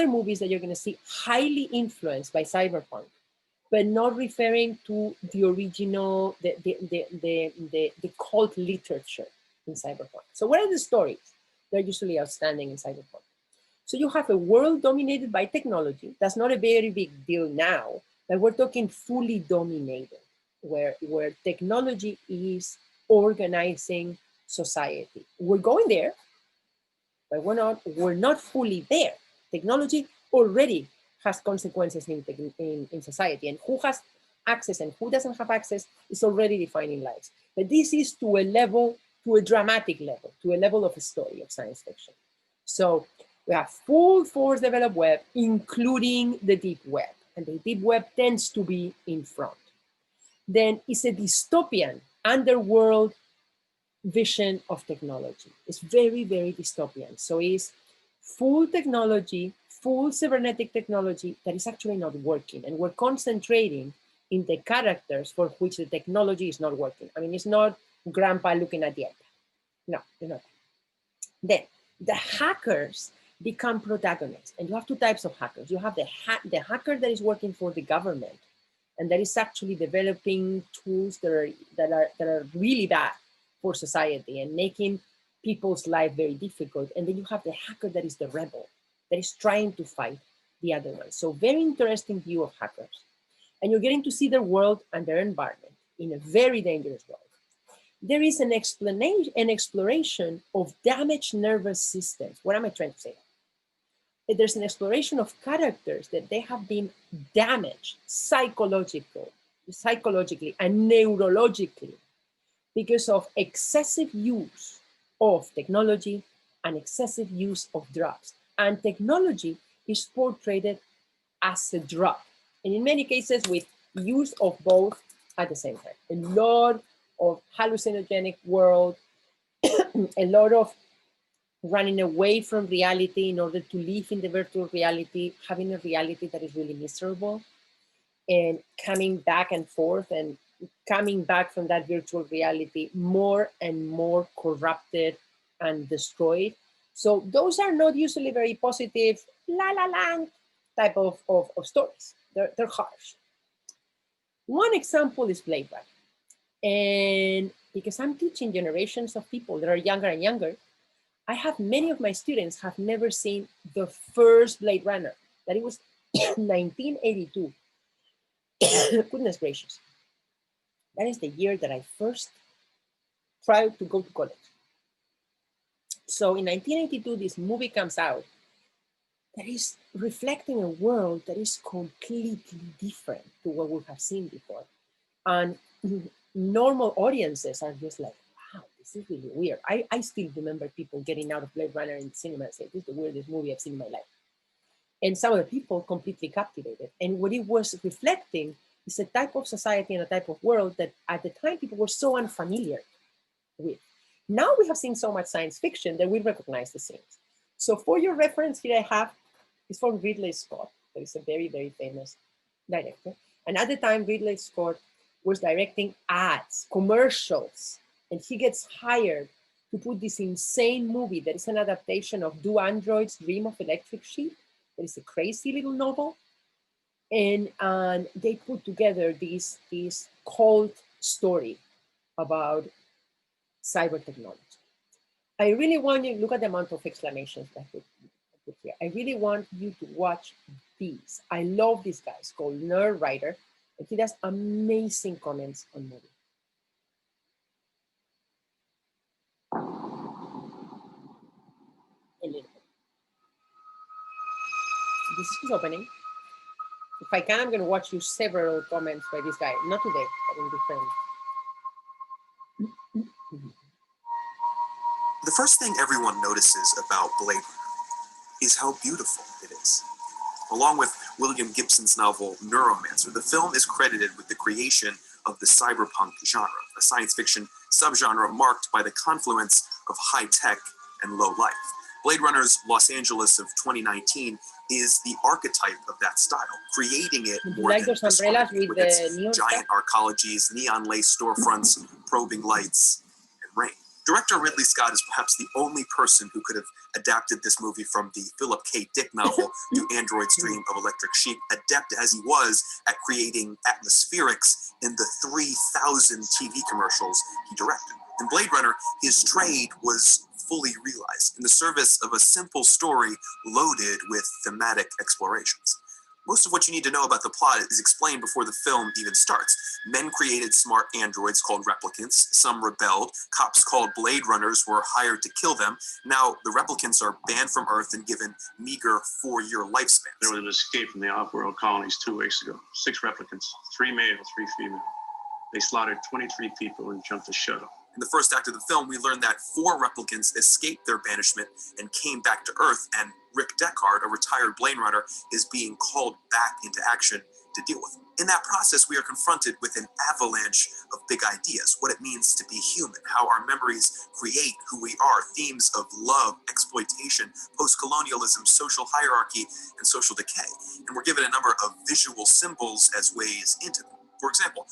movies that you're going to see highly influenced by cyberpunk, but not referring to the original, the cult literature in cyberpunk. So what are the stories? They're usually outstanding in cyberpunk. So you have a world dominated by technology. That's not a very big deal now, but we're talking fully dominated, where technology is organizing society. We're going there, but we're not fully there. Technology already has consequences in society. And who has access and who doesn't have access is already defining lives. But this is to a level, to a dramatic level, to a level of a story of science fiction. So we have full force developed web, including the deep web. And the deep web tends to be in front. Then it's a dystopian underworld vision of technology. It's very, very dystopian. So it's full technology, full cybernetic technology that is actually not working. And we're concentrating in the characters for which the technology is not working. I mean, it's not grandpa looking at the iPad. No, they're not. Then the hackers become protagonists. And you have two types of hackers. You have the hacker that is working for the government and that is actually developing tools that are really bad for society and making people's life very difficult. And then you have the hacker that is the rebel, that is trying to fight the other one. So very interesting view of hackers. And you're getting to see their world and their environment in a very dangerous world. There is an exploration of damaged nervous systems. What am I trying to say? There's an exploration of characters that they have been damaged psychologically and neurologically because of excessive use of technology and excessive use of drugs. And technology is portrayed as a drug. And in many cases with use of both at the same time. A lot of hallucinogenic world, a lot of running away from reality in order to live in the virtual reality, having a reality that is really miserable, and coming back and forth and coming back from that virtual reality more and more corrupted and destroyed. So those are not usually very positive, la la la type of stories. They're harsh. One example is Blade Runner. And because I'm teaching generations of people that are younger and younger, I have many of my students have never seen the first Blade Runner, that it was 1982. Goodness gracious. That is the year that I first tried to go to college. So in 1982, this movie comes out that is reflecting a world that is completely different to what we have seen before. And normal audiences are just like, wow, this is really weird. I still remember people getting out of Blade Runner in the cinema and saying, this is the weirdest movie I've seen in my life. And some of the people completely captivated. And what it was reflecting is a type of society and a type of world that at the time people were so unfamiliar with. Now we have seen so much science fiction that we recognize the scenes. So for your reference here I have, it's from Ridley Scott. That is a very, very famous director. And at the time, Ridley Scott was directing ads, commercials, and he gets hired to put this insane movie that is an adaptation of Do Androids Dream of Electric Sheep? That is a crazy little novel. And they put together this cult story about cyber technology. I really want you to look at the amount of exclamations that I put here. I really want you to watch these. I love this guy. It's called Nerd Writer, and he does amazing comments on movies. A little bit. This is his opening. If I can, I'm going to watch you several comments by this guy. Not today, but in different. The first thing everyone notices about Blade Runner is how beautiful it is. Along with William Gibson's novel Neuromancer, the film is credited with the creation of the cyberpunk genre, a science fiction subgenre marked by the confluence of high tech and low life. Blade Runner's Los Angeles of 2019 is the archetype of that style, creating it more than just with its giant arcologies, neon-lace storefronts, probing lights, and rain. Director Ridley Scott is perhaps the only person who could have adapted this movie from the Philip K. Dick novel Do Androids Dream of Electric Sheep, adept as he was at creating atmospherics in the 3,000 TV commercials he directed. In Blade Runner, his trade was fully realized in the service of a simple story loaded with thematic explorations. Most of what you need to know about the plot is explained before the film even starts. Men created smart androids called replicants. Some rebelled. Cops called Blade Runners were hired to kill them. Now the replicants are banned from Earth and given meager 4-year lifespans. There was an escape from the off-world colonies 2 weeks ago. 6 replicants, 3 male, 3 female. They slaughtered 23 people and jumped the shuttle. In the first act of the film, we learn that 4 replicants escaped their banishment and came back to Earth, and Rick Deckard, a retired Blade Runner, is being called back into action to deal with them. In that process, we are confronted with an avalanche of big ideas, what it means to be human, how our memories create who we are, themes of love, exploitation, post-colonialism, social hierarchy, and social decay. And we're given a number of visual symbols as ways into them. For example,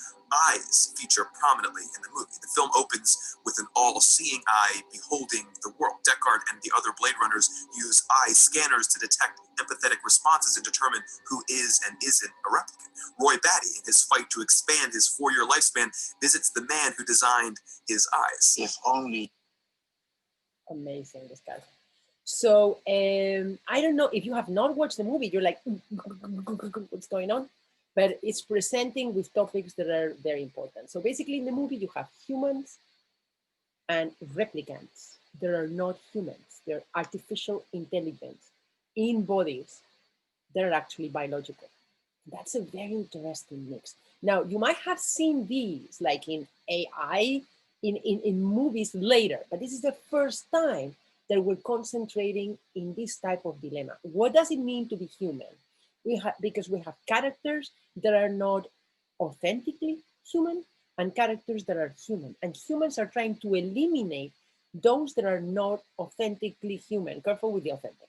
eyes feature prominently in the movie. The film opens with an all-seeing eye beholding the world. Deckard and the other Blade Runners use eye scanners to detect empathetic responses and determine who is and isn't a replicant. Roy Batty, in his fight to expand his 4-year lifespan, visits the man who designed his eyes. If only. Amazing, this guy. So I don't know if you have not watched the movie, you're like, what's going on? But it's presenting with topics that are very important. So basically in the movie, you have humans and replicants. They are not humans. They're artificial intelligence in bodies that are actually biological. That's a very interesting mix. Now, you might have seen these like in AI, in movies later, but this is the first time that we're concentrating in this type of dilemma. What does it mean to be human? Because we have characters that are not authentically human and characters that are human. And humans are trying to eliminate those that are not authentically human. Careful with the authentic.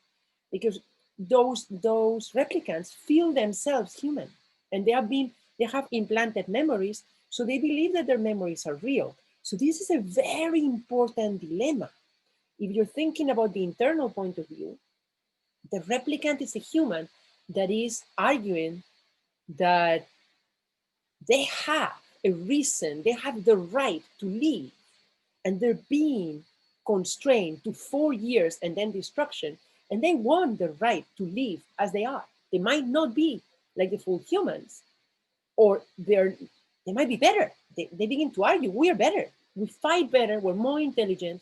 Because those replicants feel themselves human. And they have implanted memories, so they believe that their memories are real. So this is a very important dilemma. If you're thinking about the internal point of view, the replicant is a human that is arguing that they have a reason, they have the right to live, and they're being constrained to 4 years and then destruction, and they want the right to live as they are. They might not be like the full humans, or they might be better. They begin to argue, we're better, we fight better, we're more intelligent,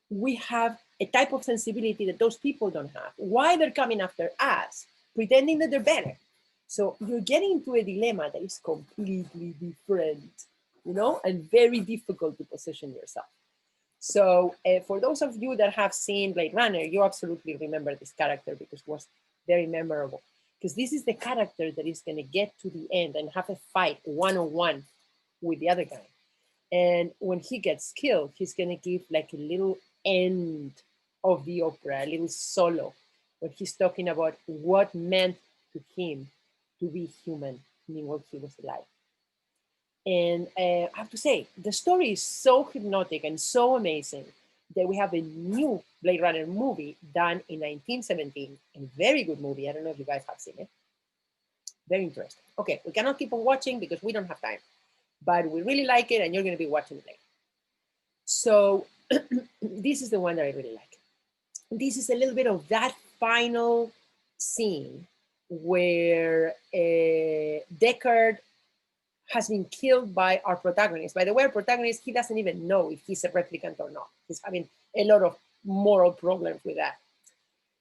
we have a type of sensibility that those people don't have. Why they're coming after us, pretending that they're better? So you're getting into a dilemma that is completely different, and very difficult to position yourself. So for those of you that have seen Blade Runner, you absolutely remember this character because it was very memorable. Because this is the character that is going to get to the end and have a fight one-on-one with the other guy. And when he gets killed, he's going to give like a little end of the opera, a little solo, where he's talking about what meant to him to be human, while he was alive. And I have to say, the story is so hypnotic and so amazing that we have a new Blade Runner movie done in 1917, a very good movie. I don't know if you guys have seen it. Very interesting. Okay, we cannot keep on watching because we don't have time, but we really like it and you're going to be watching it later. So this is the one that I really like. This is a little bit of that final scene where Deckard has been killed by our protagonist. By the way, our protagonist, he doesn't even know if he's a replicant or not. He's having a lot of moral problems with that.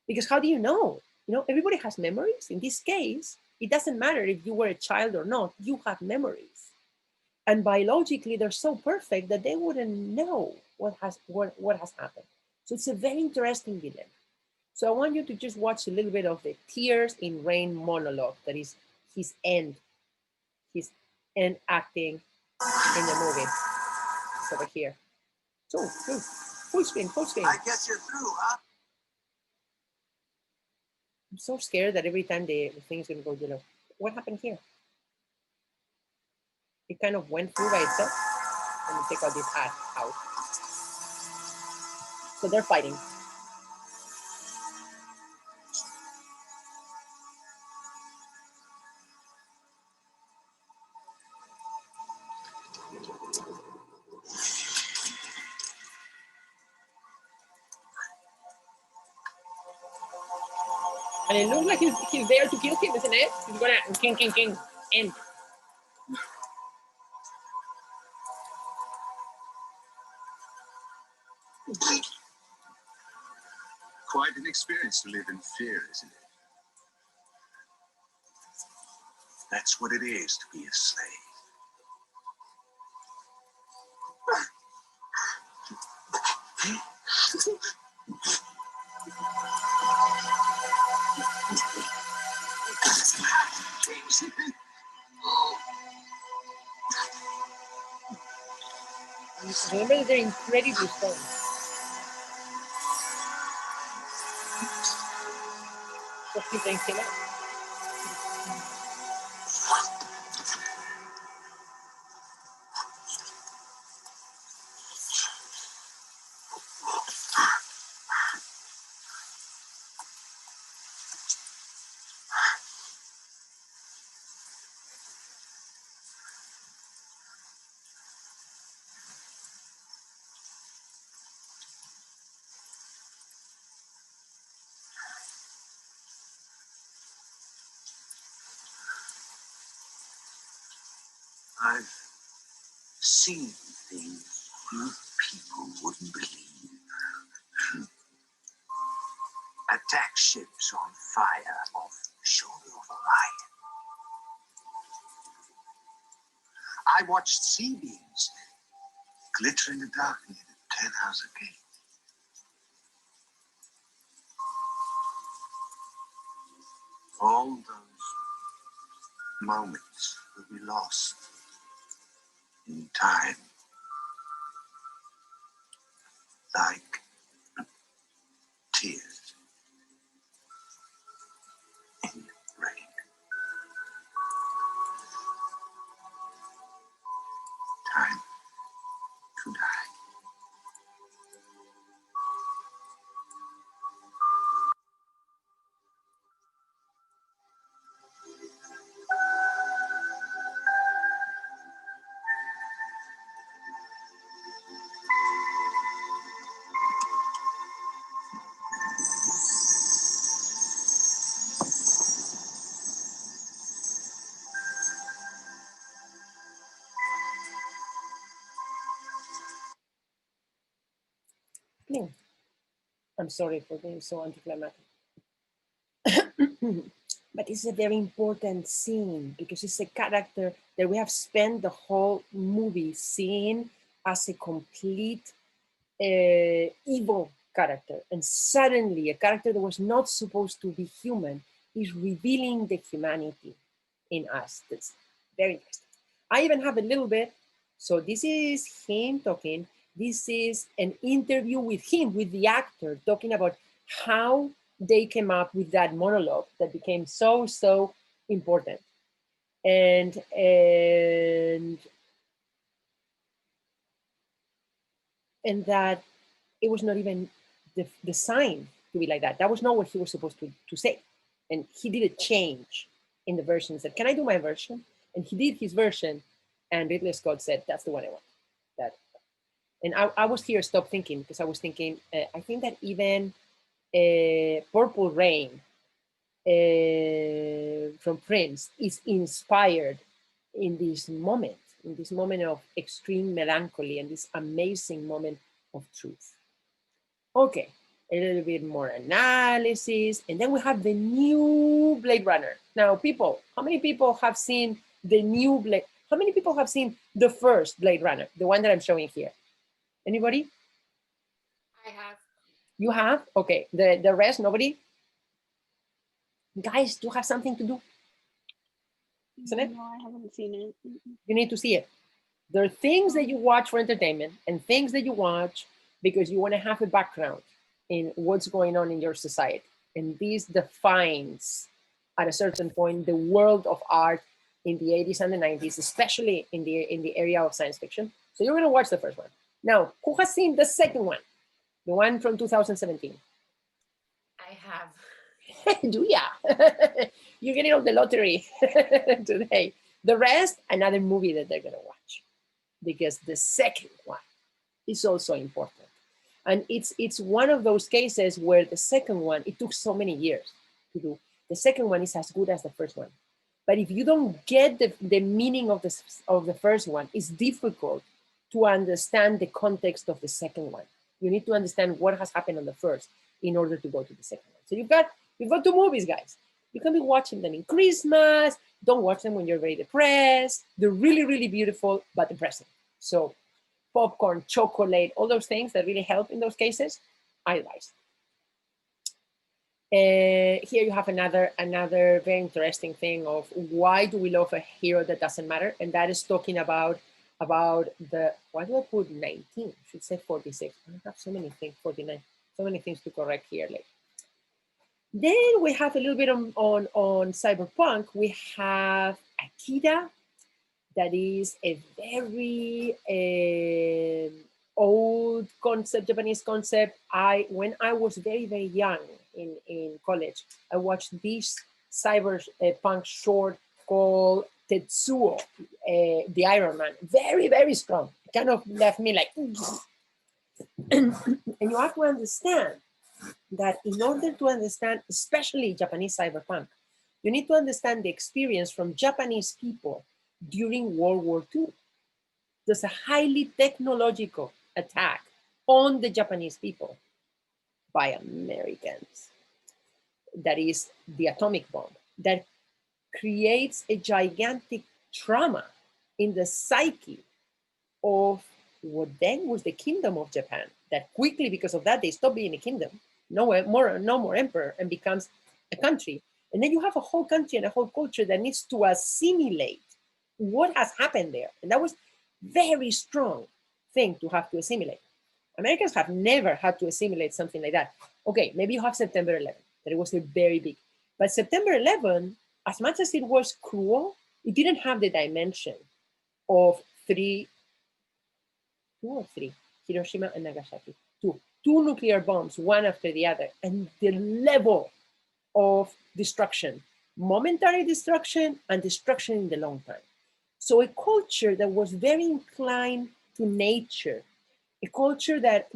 Because how do you know? Everybody has memories. In this case, it doesn't matter if you were a child or not, you have memories. And biologically, they're so perfect that they wouldn't know what has happened. So it's a very interesting dilemma. So I want you to just watch a little bit of the Tears in Rain monologue that is his end acting in the movie. It's over here. So, full screen. I guess you're through, huh? I'm so scared that every time the thing is going to go yellow. What happened here? It kind of went through by itself. Let me take out this ad out. So they're fighting. And it looks like he's there to kill him, isn't it? He's gonna king, end. Quite an experience to live in fear, isn't it? That's what it is to be a slave. Remember that they're incredibly strong. Just keep playing Hamlet. I've seen things you people wouldn't believe. Attack ships on fire off the shoulder of Orion. I watched sea beams glitter in the dark near the 10-house gate. All those moments will be lost in time, like tears in rain. Time to die. No. I'm sorry for being so anticlimactic. But it's a very important scene because it's a character that we have spent the whole movie seeing as a complete evil character. And suddenly a character that was not supposed to be human is revealing the humanity in us. That's very interesting. I even have a little bit. So this is him talking. This is an interview with him, with the actor, talking about how they came up with that monologue that became so important. And that it was not even the sign to be like that. That was not what he was supposed to say. And he did a change in the version. Said, "Can I do my version?" And he did his version, and Ridley Scott said, "That's the one I want." That, and I was here, stop thinking, because I was thinking, I think that even Purple Rain from Prince is inspired in this moment of extreme melancholy and this amazing moment of truth. Okay, a little bit more analysis, and then we have the new Blade Runner. Now, people, how many people have seen the new Blade? How many people have seen the first Blade Runner, the one that I'm showing here? Anybody? I have. You have? Okay, the rest, nobody? Guys, do have something to do, isn't it? No, I haven't seen it. You need to see it. There are things that you watch for entertainment and things that you watch because you want to have a background in what's going on in your society. And this defines, at a certain point, the world of art in the 80s and the 90s, especially in the area of science fiction. So you're going to watch the first one. Now, who has seen the second one? The one from 2017? I have. Do ya? You're getting on the lottery today. The rest, another movie that they're going to watch, because the second one is also important. And it's one of those cases where the second one, it took so many years. to do. The second one is as good as the first one. But if you don't get the meaning of the first one, it's difficult to understand the context of the second one. You need to understand what has happened on the first in order to go to the second one. So you've got two movies, guys. You can be watching them in Christmas. Don't watch them when you're very depressed. They're really, really beautiful, but depressing. So popcorn, chocolate, all those things that really help in those cases, I advise. Here you have another very interesting thing of why do we love a hero that doesn't matter, and that is talking about the, why do I put 19? I should say 46. I have so many things, 49, so many things to correct here. Like, then we have a little bit on cyberpunk. We have Akira, that is a very old concept, Japanese concept. When I was very, very young in college, I watched this cyberpunk short called Tetsuo, the Iron Man. Very, very strong. It kind of left me like, and you have to understand that in order to understand, especially Japanese cyberpunk, you need to understand the experience from Japanese people during World War II. There's a highly technological attack on the Japanese people by Americans. That is the atomic bomb that creates a gigantic trauma in the psyche of what then was the kingdom of Japan. That quickly, because of that, they stop being a kingdom, no more emperor, and becomes a country. And then you have a whole country and a whole culture that needs to assimilate what has happened there. And that was very strong thing to have to assimilate. Americans have never had to assimilate something like that. Okay, maybe you have September 11, that it was a very big, but September 11, as much as it was cruel, it didn't have the dimension of two or three, Hiroshima and Nagasaki, two nuclear bombs, one after the other, and the level of destruction, momentary destruction and destruction in the long time. So a culture that was very inclined to nature, a culture that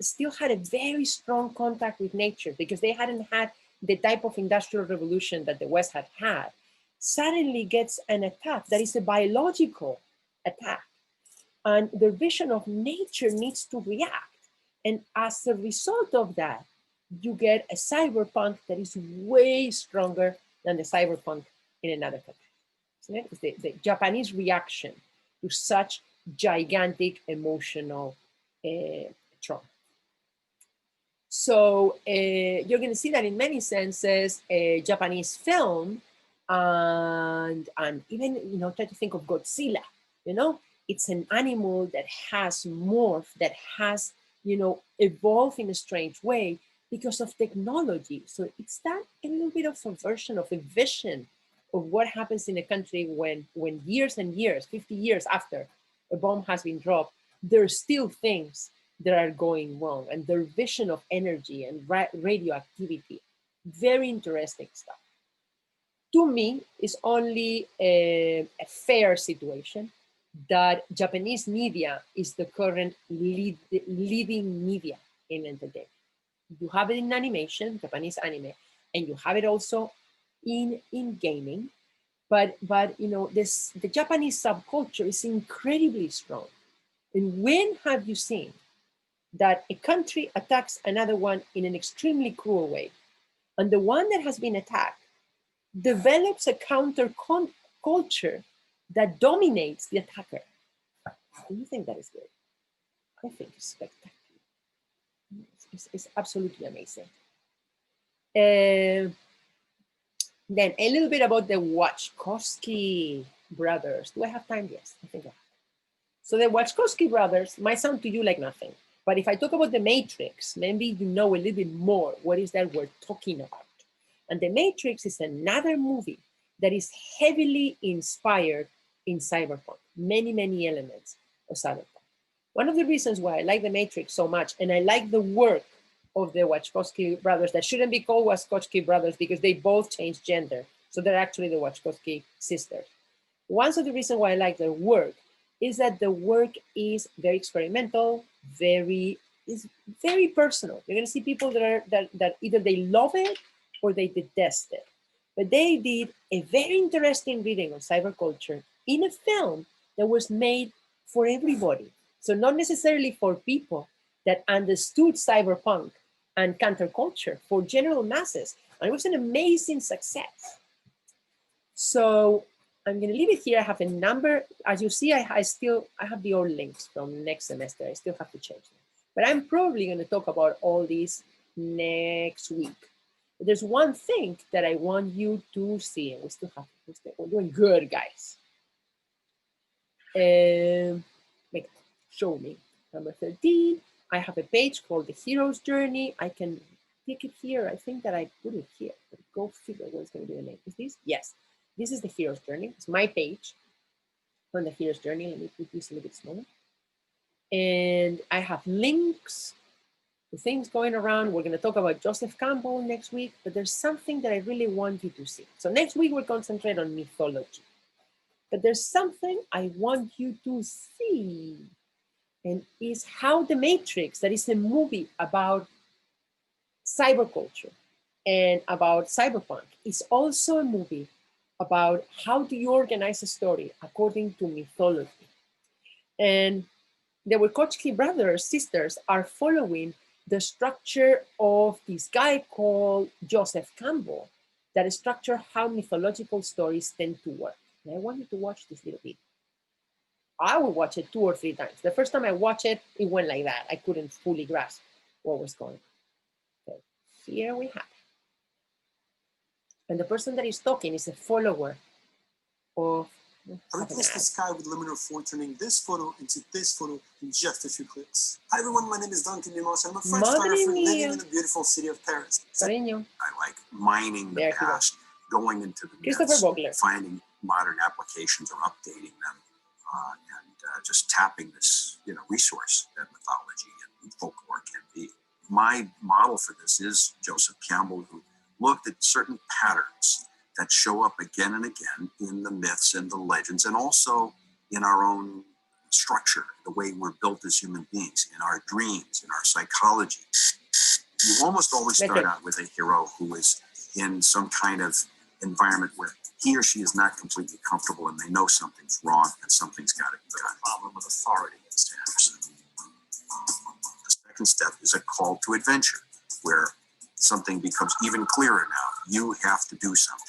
still had a very strong contact with nature because they hadn't had the type of industrial revolution that the West had had, suddenly gets an attack that is a biological attack. And the vision of nature needs to react. And as a result of that, you get a cyberpunk that is way stronger than the cyberpunk in another country. It's the Japanese reaction to such gigantic emotional trauma. So you're going to see that in many senses, Japanese film, and even, try to think of Godzilla, it's an animal that has morphed, that has, evolved in a strange way because of technology. So it's that a little bit of a version of a vision of what happens in a country when years and years, 50 years after a bomb has been dropped, there are still things that are going wrong, and their vision of energy and radioactivity. Very interesting stuff. To me, it's only a fair situation that Japanese media is the current leading media in entertainment. You have it in animation, Japanese anime, and you have it also in gaming. But the Japanese subculture is incredibly strong. And when have you seen that a country attacks another one in an extremely cruel way, and the one that has been attacked develops a counter culture that dominates the attacker? Do you think that is good? I think it's spectacular. It's absolutely amazing. Then a little bit about the Wachowski brothers. Do I have time? Yes, I think I have. So the Wachowski brothers might sound to you like nothing, but if I talk about The Matrix, maybe you know a little bit more what is that we're talking about. And The Matrix is another movie that is heavily inspired in cyberpunk, many elements of cyberpunk. One of the reasons why I like The Matrix so much, and I like the work of the Wachowski brothers, that shouldn't be called Wachowski brothers because they both changed gender. So they're actually the Wachowski sisters. One of the reasons why I like their work is that the work is very experimental, very personal. You're going to see people that either they love it or they detest it. But they did a very interesting reading on cyberculture in a film that was made for everybody. So not necessarily for people that understood cyberpunk and counterculture, for general masses. And it was an amazing success. So I'm going to leave it here. I have a number. As you see, I have the old links from next semester. I still have to change them. But I'm probably going to talk about all these next week. But there's one thing that I want you to see, and we're doing good, guys. Show me. Number 13, I have a page called The Hero's Journey. I can pick it here. I think that I put it here. But go figure what's going to be the name. Is this? Yes. This is The Hero's Journey. It's my page on The Hero's Journey. Let me put this a little bit smaller. And I have links to things going around. We're going to talk about Joseph Campbell next week, but there's something that I really want you to see. So next week, we'll concentrate on mythology. But there's something I want you to see, and is how The Matrix, that is a movie about cyberculture and about cyberpunk, is also a movie about how do you organize a story according to mythology. And the Wachowski brothers, sisters, are following the structure of this guy called Joseph Campbell, that structure how mythological stories tend to work. And I want you to watch this little bit. I will watch it 2 or 3 times. The first time I watched it, it went like that. I couldn't fully grasp what was going on. So here we have it. And the person that is talking is a follower of... I replaced the sky with luminous four, turning this photo into this photo in just a few clicks. Hi everyone, my name is Duncan Dimos, and I'm a French photographer living in the beautiful city of Paris. Cariño. I like mining the past, going into the myths, finding modern applications or updating them, and just tapping this, resource that mythology and folklore can be. My model for this is Joseph Campbell, who looked at certain patterns that show up again and again in the myths and the legends, and also in our own structure, the way we're built as human beings, in our dreams, in our psychology. You almost always start out with a hero who is in some kind of environment where he or she is not completely comfortable and they know something's wrong and something's got to be done. Problem with authority, Mr. Anderson. The second step is a call to adventure, where something becomes even clearer now. You have to do something.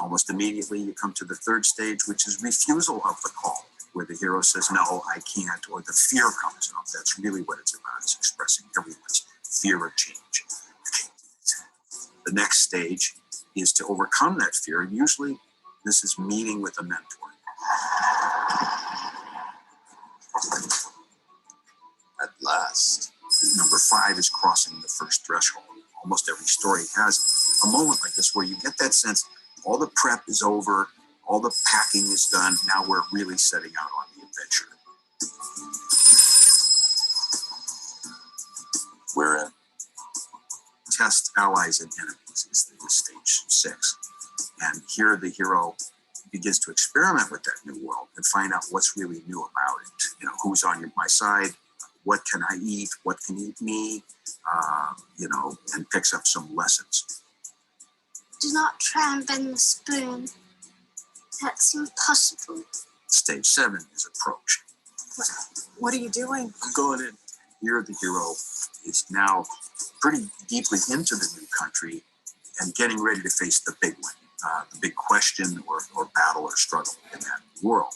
Almost immediately, you come to the third stage, which is refusal of the call, where the hero says, no, I can't, or the fear comes up. That's really what it's about. It's expressing everyone's fear of change. The next stage is to overcome that fear, and usually this is meeting with a mentor. At last. Number 5 is crossing the first threshold. Almost every story has a moment like this where you get that sense all the prep is over, all the packing is done, now we're really setting out on the adventure. We're in test allies and enemies is stage 6. And here the hero begins to experiment with that new world and find out what's really new about it. Who's on my side, what can I eat, what can eat me, and picks up some lessons. Do not try and bend the spoon. That's impossible. Stage 7 is approach. What are you doing? I'm going in. Here the hero is now pretty deeply into the new country and getting ready to face the big one, the big question or battle or struggle in that world.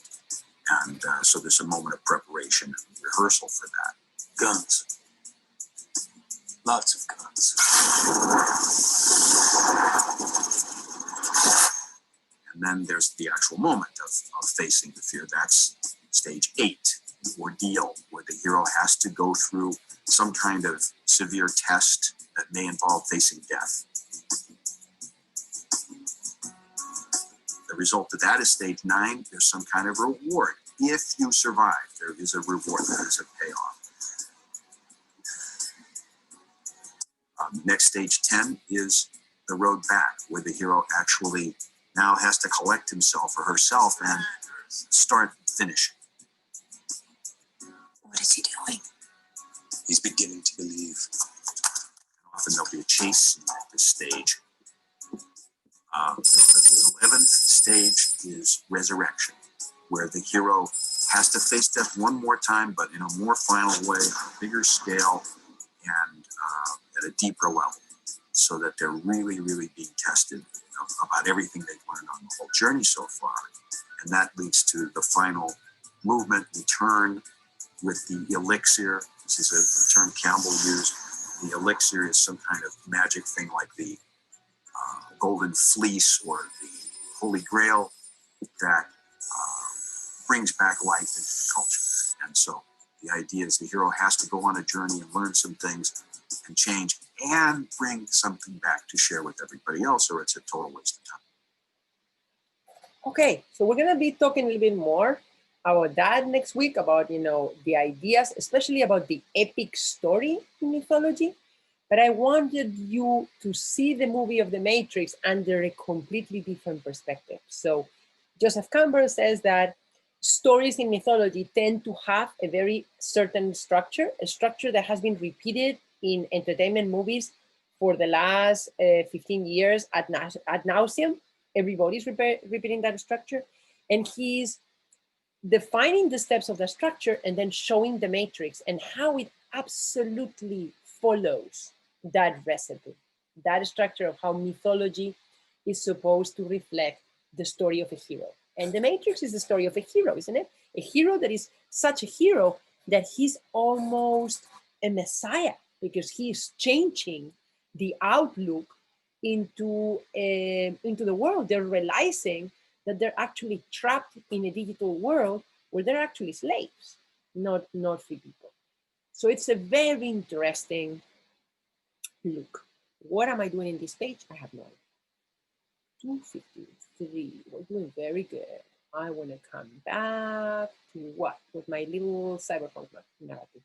And so there's a moment of preparation and rehearsal for that. Guns. Lots of guns. And then there's the actual moment of facing the fear. That's stage 8, the ordeal, where the hero has to go through some kind of severe test that may involve facing death. The result of that is stage 9. There's some kind of reward. If you survive, there is a reward, there is a payoff. Next stage 10 is the road back, where the hero actually now has to collect himself or herself and start finishing. What is he doing? He's beginning to believe. Often there'll be a chase scene at this stage The 11th stage is resurrection, where the hero has to face death one more time, but in a more final way, on a bigger scale, and at a deeper level, so that they're really, really being tested about everything they've learned on the whole journey so far. And that leads to the final movement, return with the elixir. This is a term Campbell used. The elixir is some kind of magic thing like the golden fleece or the holy grail that brings back life into the culture. And so the idea is the hero has to go on a journey and learn some things and change and bring something back to share with everybody else, or it's a total waste of time. Okay, so we're gonna be talking a little bit more about that next week, about, you know, the ideas, especially about the epic story in mythology. But I wanted you to see the movie of The Matrix under a completely different perspective. So Joseph Campbell says that stories in mythology tend to have a very certain structure, a structure that has been repeated in entertainment movies for the last 15 years ad nauseum. Everybody's repeating that structure. And he's defining the steps of the structure and then showing the matrix and how it absolutely follows that recipe, that structure of how mythology is supposed to reflect the story of a hero. And the Matrix is the story of a hero, isn't it? A hero that is such a hero that he's almost a messiah, because he's changing the outlook into the world. They're realizing that they're actually trapped in a digital world where they're actually slaves, not free people. So it's a very interesting look. What am I doing in this page? I have no idea. 253. We're doing very good. I want to come back to what? With my little cyberpunk narrative.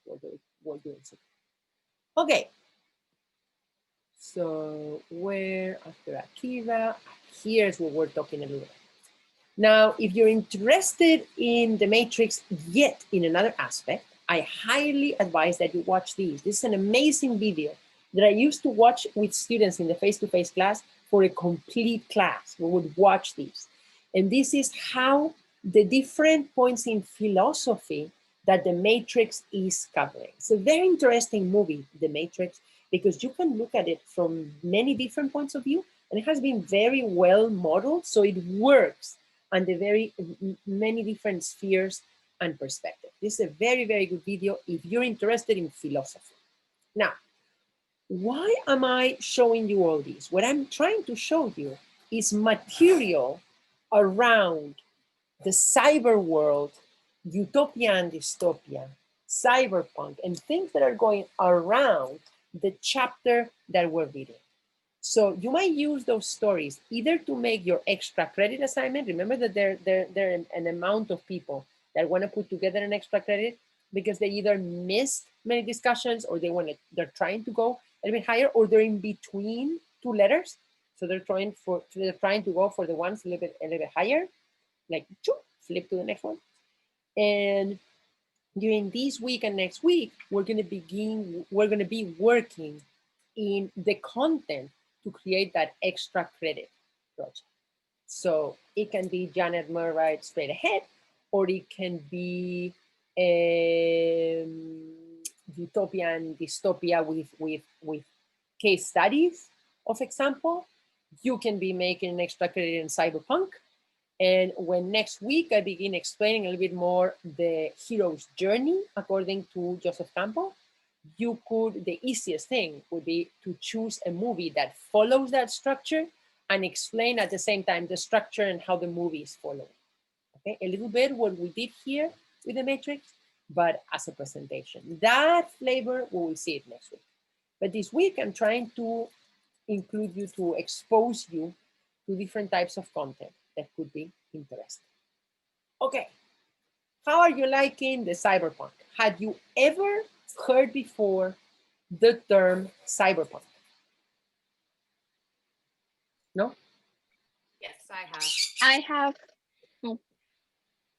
We're doing so. Okay. So where after Akira? Here's what we're talking a little bit. Now, if you're interested in The Matrix yet in another aspect, I highly advise that you watch these. This is an amazing video that I used to watch with students in the face-to-face class for a complete class. We would watch these. And this is how the different points in philosophy that The Matrix is covering. It's a very interesting movie, The Matrix, because you can look at it from many different points of view, and it has been very well modeled, so it works under very many different spheres and perspectives. This is a very, very good video if you're interested in philosophy. Now, why am I showing you all this? What I'm trying to show you is material around the cyber world, utopia and dystopia, cyberpunk, and things that are going around the chapter that we're reading. So you might use those stories either to make your extra credit assignment. Remember that there are an amount of people that want to put together an extra credit because they either missed many discussions, or they're trying to go a little bit higher, or they're in between two letters. So they're trying to go for the ones a little bit higher, like flip to the next one. And during this week and next week, we're going to be working in the content to create that extra credit project. So it can be Janet Murray straight ahead, or it can be Utopia and Dystopia with case studies of example. You can be making an extra credit in cyberpunk. And when next week I begin explaining a little bit more the hero's journey according to Joseph Campbell, the easiest thing would be to choose a movie that follows that structure and explain at the same time the structure and how the movie is following. Okay, a little bit what we did here with The Matrix, but as a presentation. That flavor, we will see it next week. But this week I'm trying to include you, to expose you to different types of content that could be interesting. Okay, how are you liking the cyberpunk? Had you ever heard before the term cyberpunk? No? Yes, I have. I have.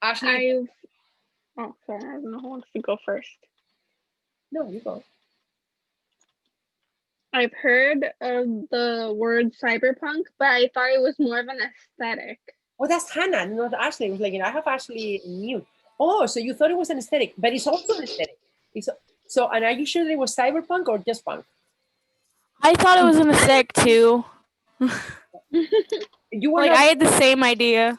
Ashley? Oh, sorry, I don't know who wants to go first. No, you go. I've heard of the word cyberpunk, but I thought it was more of an aesthetic. Oh, that's Hannah, not Ashley. It was like, I have Ashley mute. Oh, so you thought it was an aesthetic, but it's also an aesthetic. So, and are you sure that it was cyberpunk or just punk? I thought it was an aesthetic too. You were like, I had the same idea.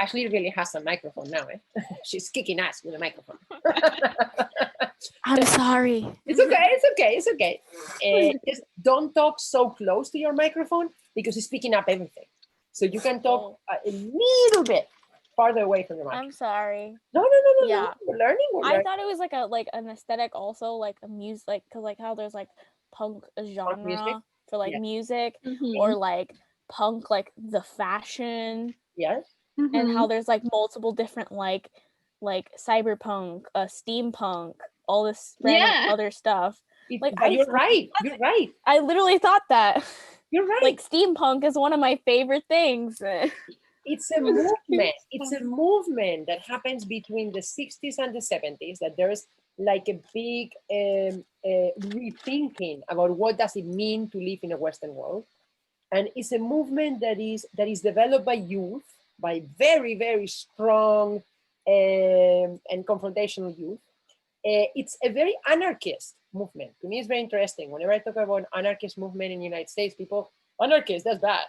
Ashley really has a microphone now, eh? She's kicking ass with a microphone. I'm sorry. It's okay. Just don't talk so close to your microphone because it's picking up everything. So you can talk a little bit farther away from your microphone. I'm sorry. No. Yeah. We're learning. I thought it was like an aesthetic also, like a music, because like how there's like punk genre for like music, or like punk, like the fashion. Yes. And how there's like multiple different like cyberpunk, steampunk, all this random other stuff. But you're right. I literally thought that. You're right. Like steampunk is one of my favorite things. It's a movement. It's a movement that happens between the 60s and the 70s, that there's like a big rethinking about what does it mean to live in a Western world. And it's a movement that is developed by youth, by very, very strong and confrontational youth. It's a very anarchist movement. To me, it's very interesting. Whenever I talk about anarchist movement in the United States, people, anarchist, that's bad.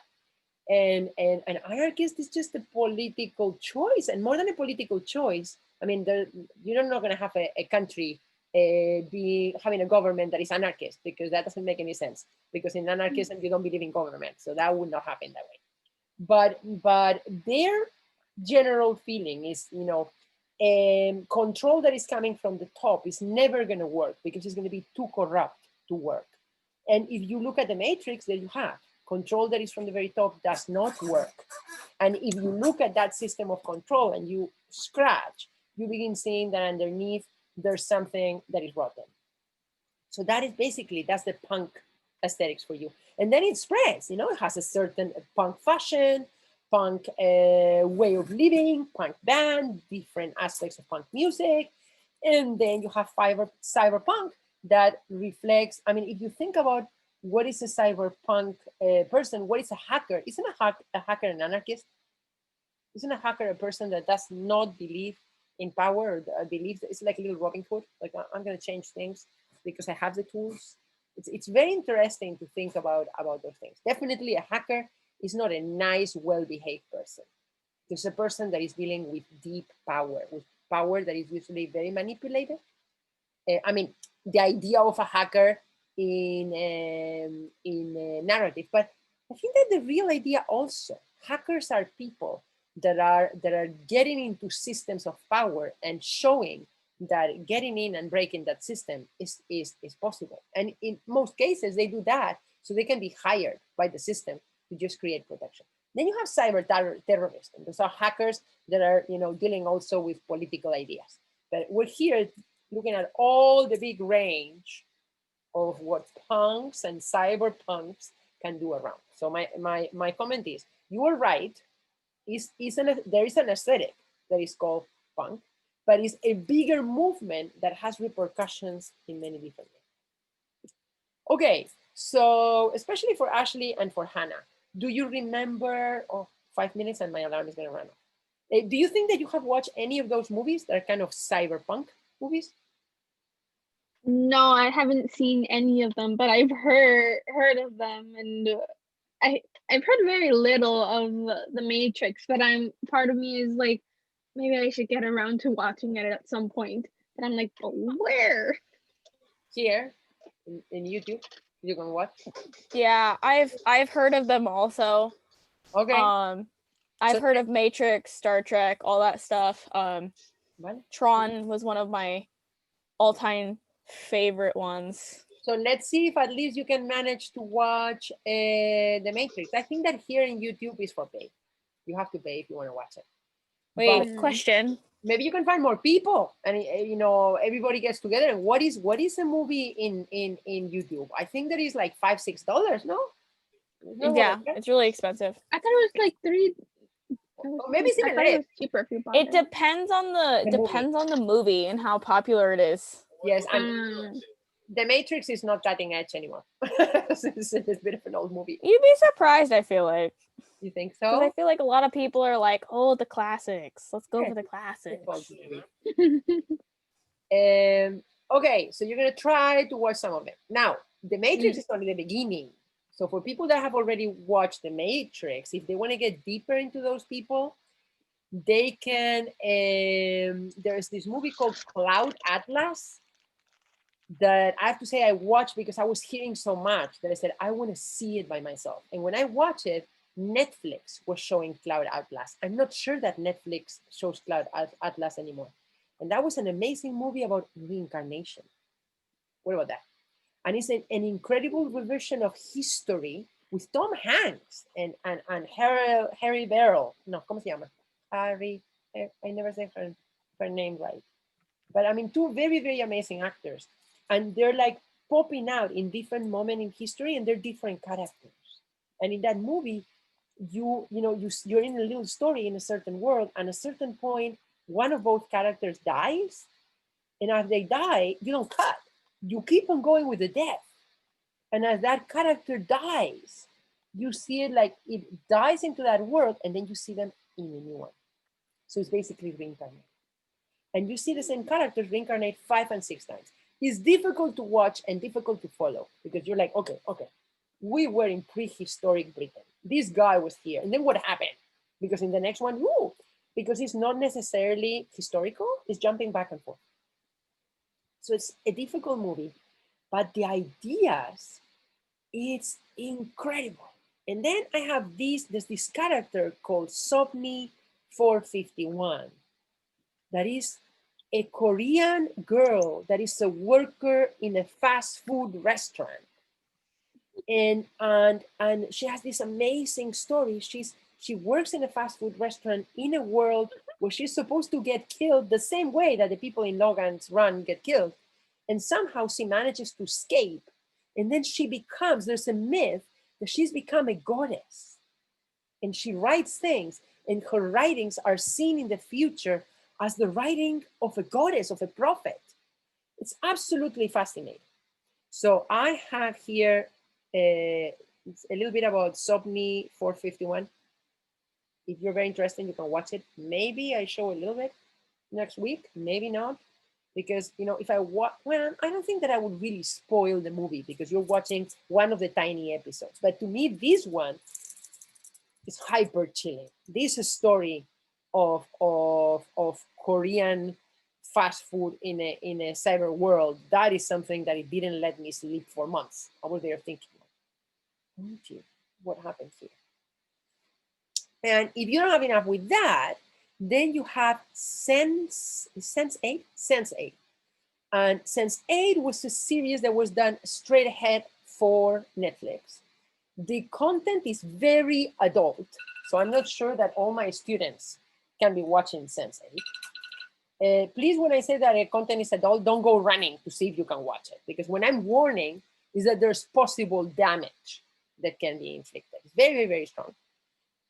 And anarchist is just a political choice, and more than a political choice, I mean, you're not going to have a country having a government that is anarchist, because that doesn't make any sense. Because in anarchism, you don't believe in government, so that would not happen that way. But their general feeling is, control that is coming from the top is never going to work because it's going to be too corrupt to work. And if you look at the Matrix, there you have control that is from the very top does not work. And if you look at that system of control and you scratch, you begin seeing that underneath there's something that is rotten. So that is basically, that's the punk aesthetics for you. And then it spreads, it has a certain punk fashion, punk way of living, punk band, different aspects of punk music. And then you have cyberpunk that reflects, I mean, if you think about what is a cyberpunk person, what is a hacker? Isn't a hacker an anarchist? Isn't a hacker a person that does not believe in power or believes it's like a little Robin Hood? Like, I'm going to change things because I have the tools. It's very interesting to think about those things. Definitely a hacker is not a nice, well-behaved person. It's a person that is dealing with deep power, with power that is usually very manipulated. I mean, the idea of a hacker in narrative, but I think that the real idea also, hackers are people that are getting into systems of power and showing that getting in and breaking that system is possible. And in most cases, they do that so they can be hired by the system to just create protection. Then you have cyber terrorists, and those are hackers that are dealing also with political ideas. But we're here looking at all the big range of what punks and cyberpunks can do around. So my comment is, you are right. There is an aesthetic that is called punk, but it's a bigger movement that has repercussions in many different ways. Okay, so especially for Ashley and for Hannah, do you remember, 5 minutes and my alarm is gonna run off. Do you think that you have watched any of those movies that are kind of cyberpunk movies? No, I haven't seen any of them, but I've heard of them, and I've heard very little of the Matrix. But part of me is like, maybe I should get around to watching it at some point. But I'm like, but where? Here in YouTube, you can watch. Yeah, I've heard of them also. Okay. I've heard of Matrix, Star Trek, all that stuff. Tron was one of my all-time favorite ones. So let's see if at least you can manage to watch The Matrix. I think that here in YouTube is for pay. You have to pay if you want to watch it. Wait, question. Maybe you can find more people, and everybody gets together. And what is a movie in YouTube? I think that is like $5-6. No? Yeah, it's really expensive. I thought it was like $3. Maybe it's even less. It was cheaper if you bought it. Depends on the movie and how popular it is. Yes, The Matrix is not cutting edge anymore. It's a bit of an old movie. You'd be surprised, I feel like. You think Because I so? feel like a lot of people are like, oh, the classics. Let's go Yeah, for the it's classics. an old movie. Okay, so you're gonna try to watch some of them. Now, The Matrix is only the beginning. So for people that have already watched The Matrix, if they want to get deeper into those people, they can. There's this movie called Cloud Atlas that I have to say I watched because I was hearing so much that I said I want to see it by myself. And when I watched it, Netflix was showing Cloud Atlas. I'm not sure that Netflix shows Cloud Atlas anymore. And that was an amazing movie about reincarnation. What about that? And it's an incredible revision of history with Tom Hanks and Harry Barrel. No, ¿cómo se llama? Harry, I never say her name right. But I mean, two very, very amazing actors. And they're like popping out in different moments in history, and they're different characters. And in that movie, you're in a little story in a certain world, and at a certain point, one of both characters dies. And as they die, you don't cut. You keep on going with the death. And as that character dies, you see it like it dies into that world, and then you see them in a new one. So it's basically reincarnate. And you see the same characters reincarnate 5 and 6 times. It's difficult to watch and difficult to follow because you're like, okay, we were in prehistoric Britain. This guy was here. And then what happened? Because in the next one, because it's not necessarily historical, it's jumping back and forth. So it's a difficult movie, but the ideas, it's incredible. And then I have there's this character called Sopni 451. That is a Korean girl that is a worker in a fast food restaurant. And she has this amazing story. She works in a fast food restaurant in a world where she's supposed to get killed the same way that the people in Logan's Run get killed. And somehow she manages to escape. And then there's a myth that she's become a goddess. And she writes things, and her writings are seen in the future as the writing of a goddess, of a prophet. It's absolutely fascinating. So I have here a little bit about Sopni 451. If you're very interested, you can watch it. Maybe I show a little bit next week, maybe not. Because, if I watch, well, I don't think that I would really spoil the movie because you're watching one of the tiny episodes. But to me, this one is hyper chilling. This is a story of Korean fast food in a cyber world. That is something that it didn't let me sleep for months. I was there thinking, what happened here? And if you don't have enough with that, then you have Sense8. And Sense8 was a series that was done straight ahead for Netflix. The content is very adult, so I'm not sure that all my students can be watching Sense8. Please, when I say that a content is adult, don't go running to see if you can watch it, because when I'm warning is that there's possible damage that can be inflicted. It's very, very strong.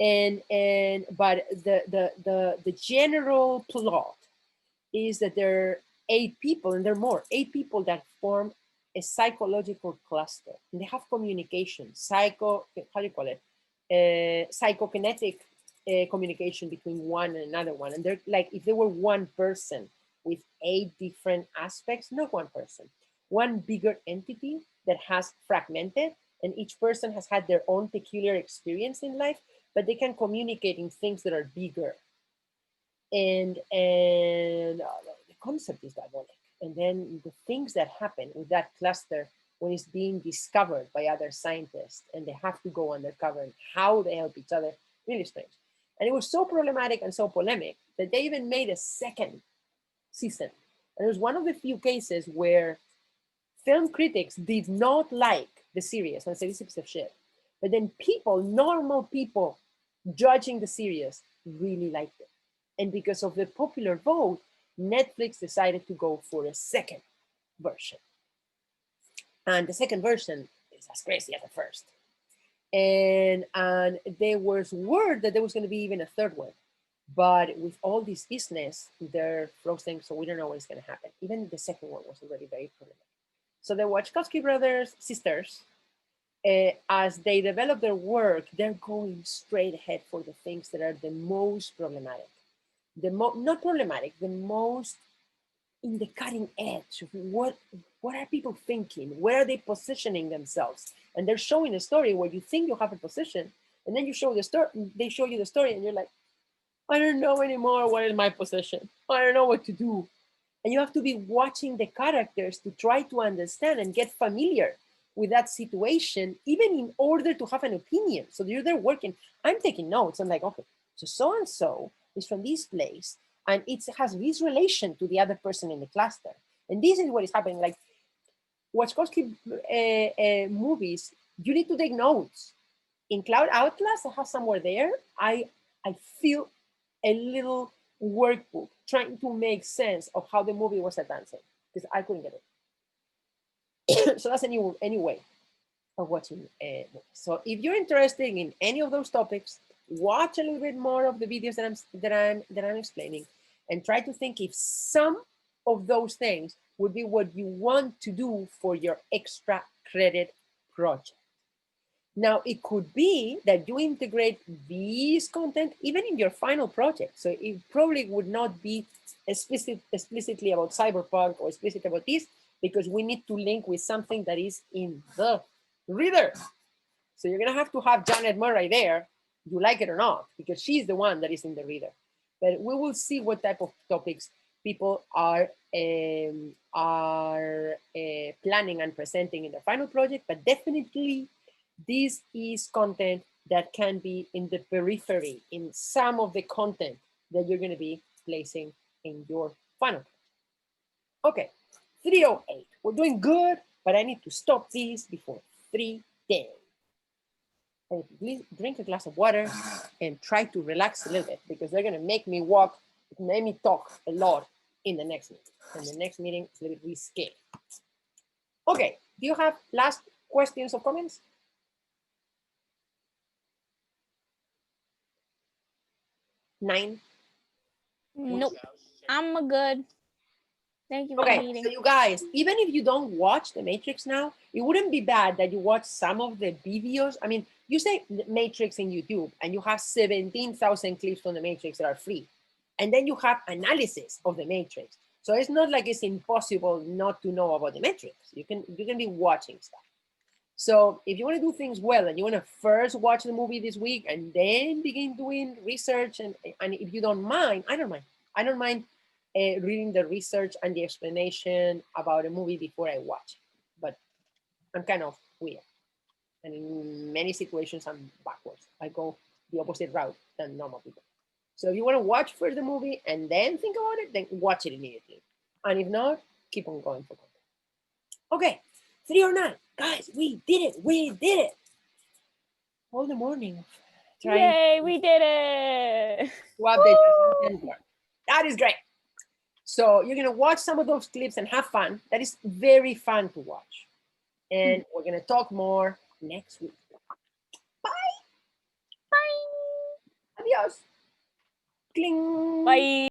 But the general plot is that there are 8 people, and there are more, 8 people that form a psychological cluster, and they have communication, psychokinetic communication between one and another one. And they're like, if there were one person with 8 different aspects, not one person, one bigger entity that has fragmented, and each person has had their own peculiar experience in life, but they can communicate in things that are bigger. And the concept is diabolic. And then the things that happen with that cluster when it's being discovered by other scientists, and they have to go undercover, and how they help each other, really strange. And it was so problematic and so polemic that they even made a second season. And it was one of the few cases where film critics did not like the series and said, it's a piece of shit. But then normal people judging the series really liked it. And because of the popular vote, Netflix decided to go for a second version. And the second version is as crazy as the first. And there was word that there was going to be even a third one. But with all this business, they're frozen, so we don't know what's going to happen. Even the second one was already very problematic. So the Wachowski brothers, sisters, as they develop their work, they're going straight ahead for the things that are the most problematic. Not problematic, the most in the cutting edge of what are people thinking? Where are they positioning themselves? And they're showing a story where you think you have a position, and then you show the story, they show you the story, and you're like, I don't know anymore what is my position. I don't know what to do. And you have to be watching the characters to try to understand and get familiar with that situation, even in order to have an opinion. So you're there working. I'm taking notes. I'm like, okay, so and so is from this place, and it has this relation to the other person in the cluster. And this is what is happening. Like Wachowski movies, you need to take notes. In Cloud Atlas, I have somewhere there. I feel a little workbook trying to make sense of how the movie was advancing because I couldn't get it. So that's a new way of watching movies. So if you're interested in any of those topics, watch a little bit more of the videos that I'm explaining, and try to think if some of those things would be what you want to do for your extra credit project. Now, it could be that you integrate this content even in your final project. So it probably would not be explicitly about cyberpunk or explicit about this, because we need to link with something that is in the reader. So you're gonna have to have Janet Murray there, you like it or not, because she's the one that is in the reader. But we will see what type of topics people are planning and presenting in the final project, but definitely this is content that can be in the periphery, in some of the content that you're going to be placing in your final project. Okay, 3:08. We're doing good, but I need to stop this before 3:10. And please drink a glass of water and try to relax a little bit, because they're going to make me talk a lot in the next meeting. And the next meeting is a little bit risky. Okay, do you have last questions or comments? Nine? Nope. I'm good. Thank you for the Okay, meeting. so you guys, even if you don't watch The Matrix now, it wouldn't be bad that you watch some of the videos. I mean, you say The Matrix in YouTube, and you have 17,000 clips from The Matrix that are free. And then you have analysis of The Matrix. So it's not like it's impossible not to know about The Matrix. You can be watching stuff. So if you want to do things well, and you want to first watch the movie this week and then begin doing research, and if you don't mind, I don't mind reading the research and the explanation about a movie before I watch it. But I'm kind of weird, and in many situations I'm backwards. I go the opposite route than normal people. So if you want to watch first the movie and then think about it, then watch it immediately. And if not, keep on going for content. Okay, 3:09. Guys, we did it. All the morning. Yay, we did it. To update Templar. That is great. So you're gonna watch some of those clips and have fun. That is very fun to watch. And we're gonna talk more next week. Bye. Bye. Adios. Cling. Bye.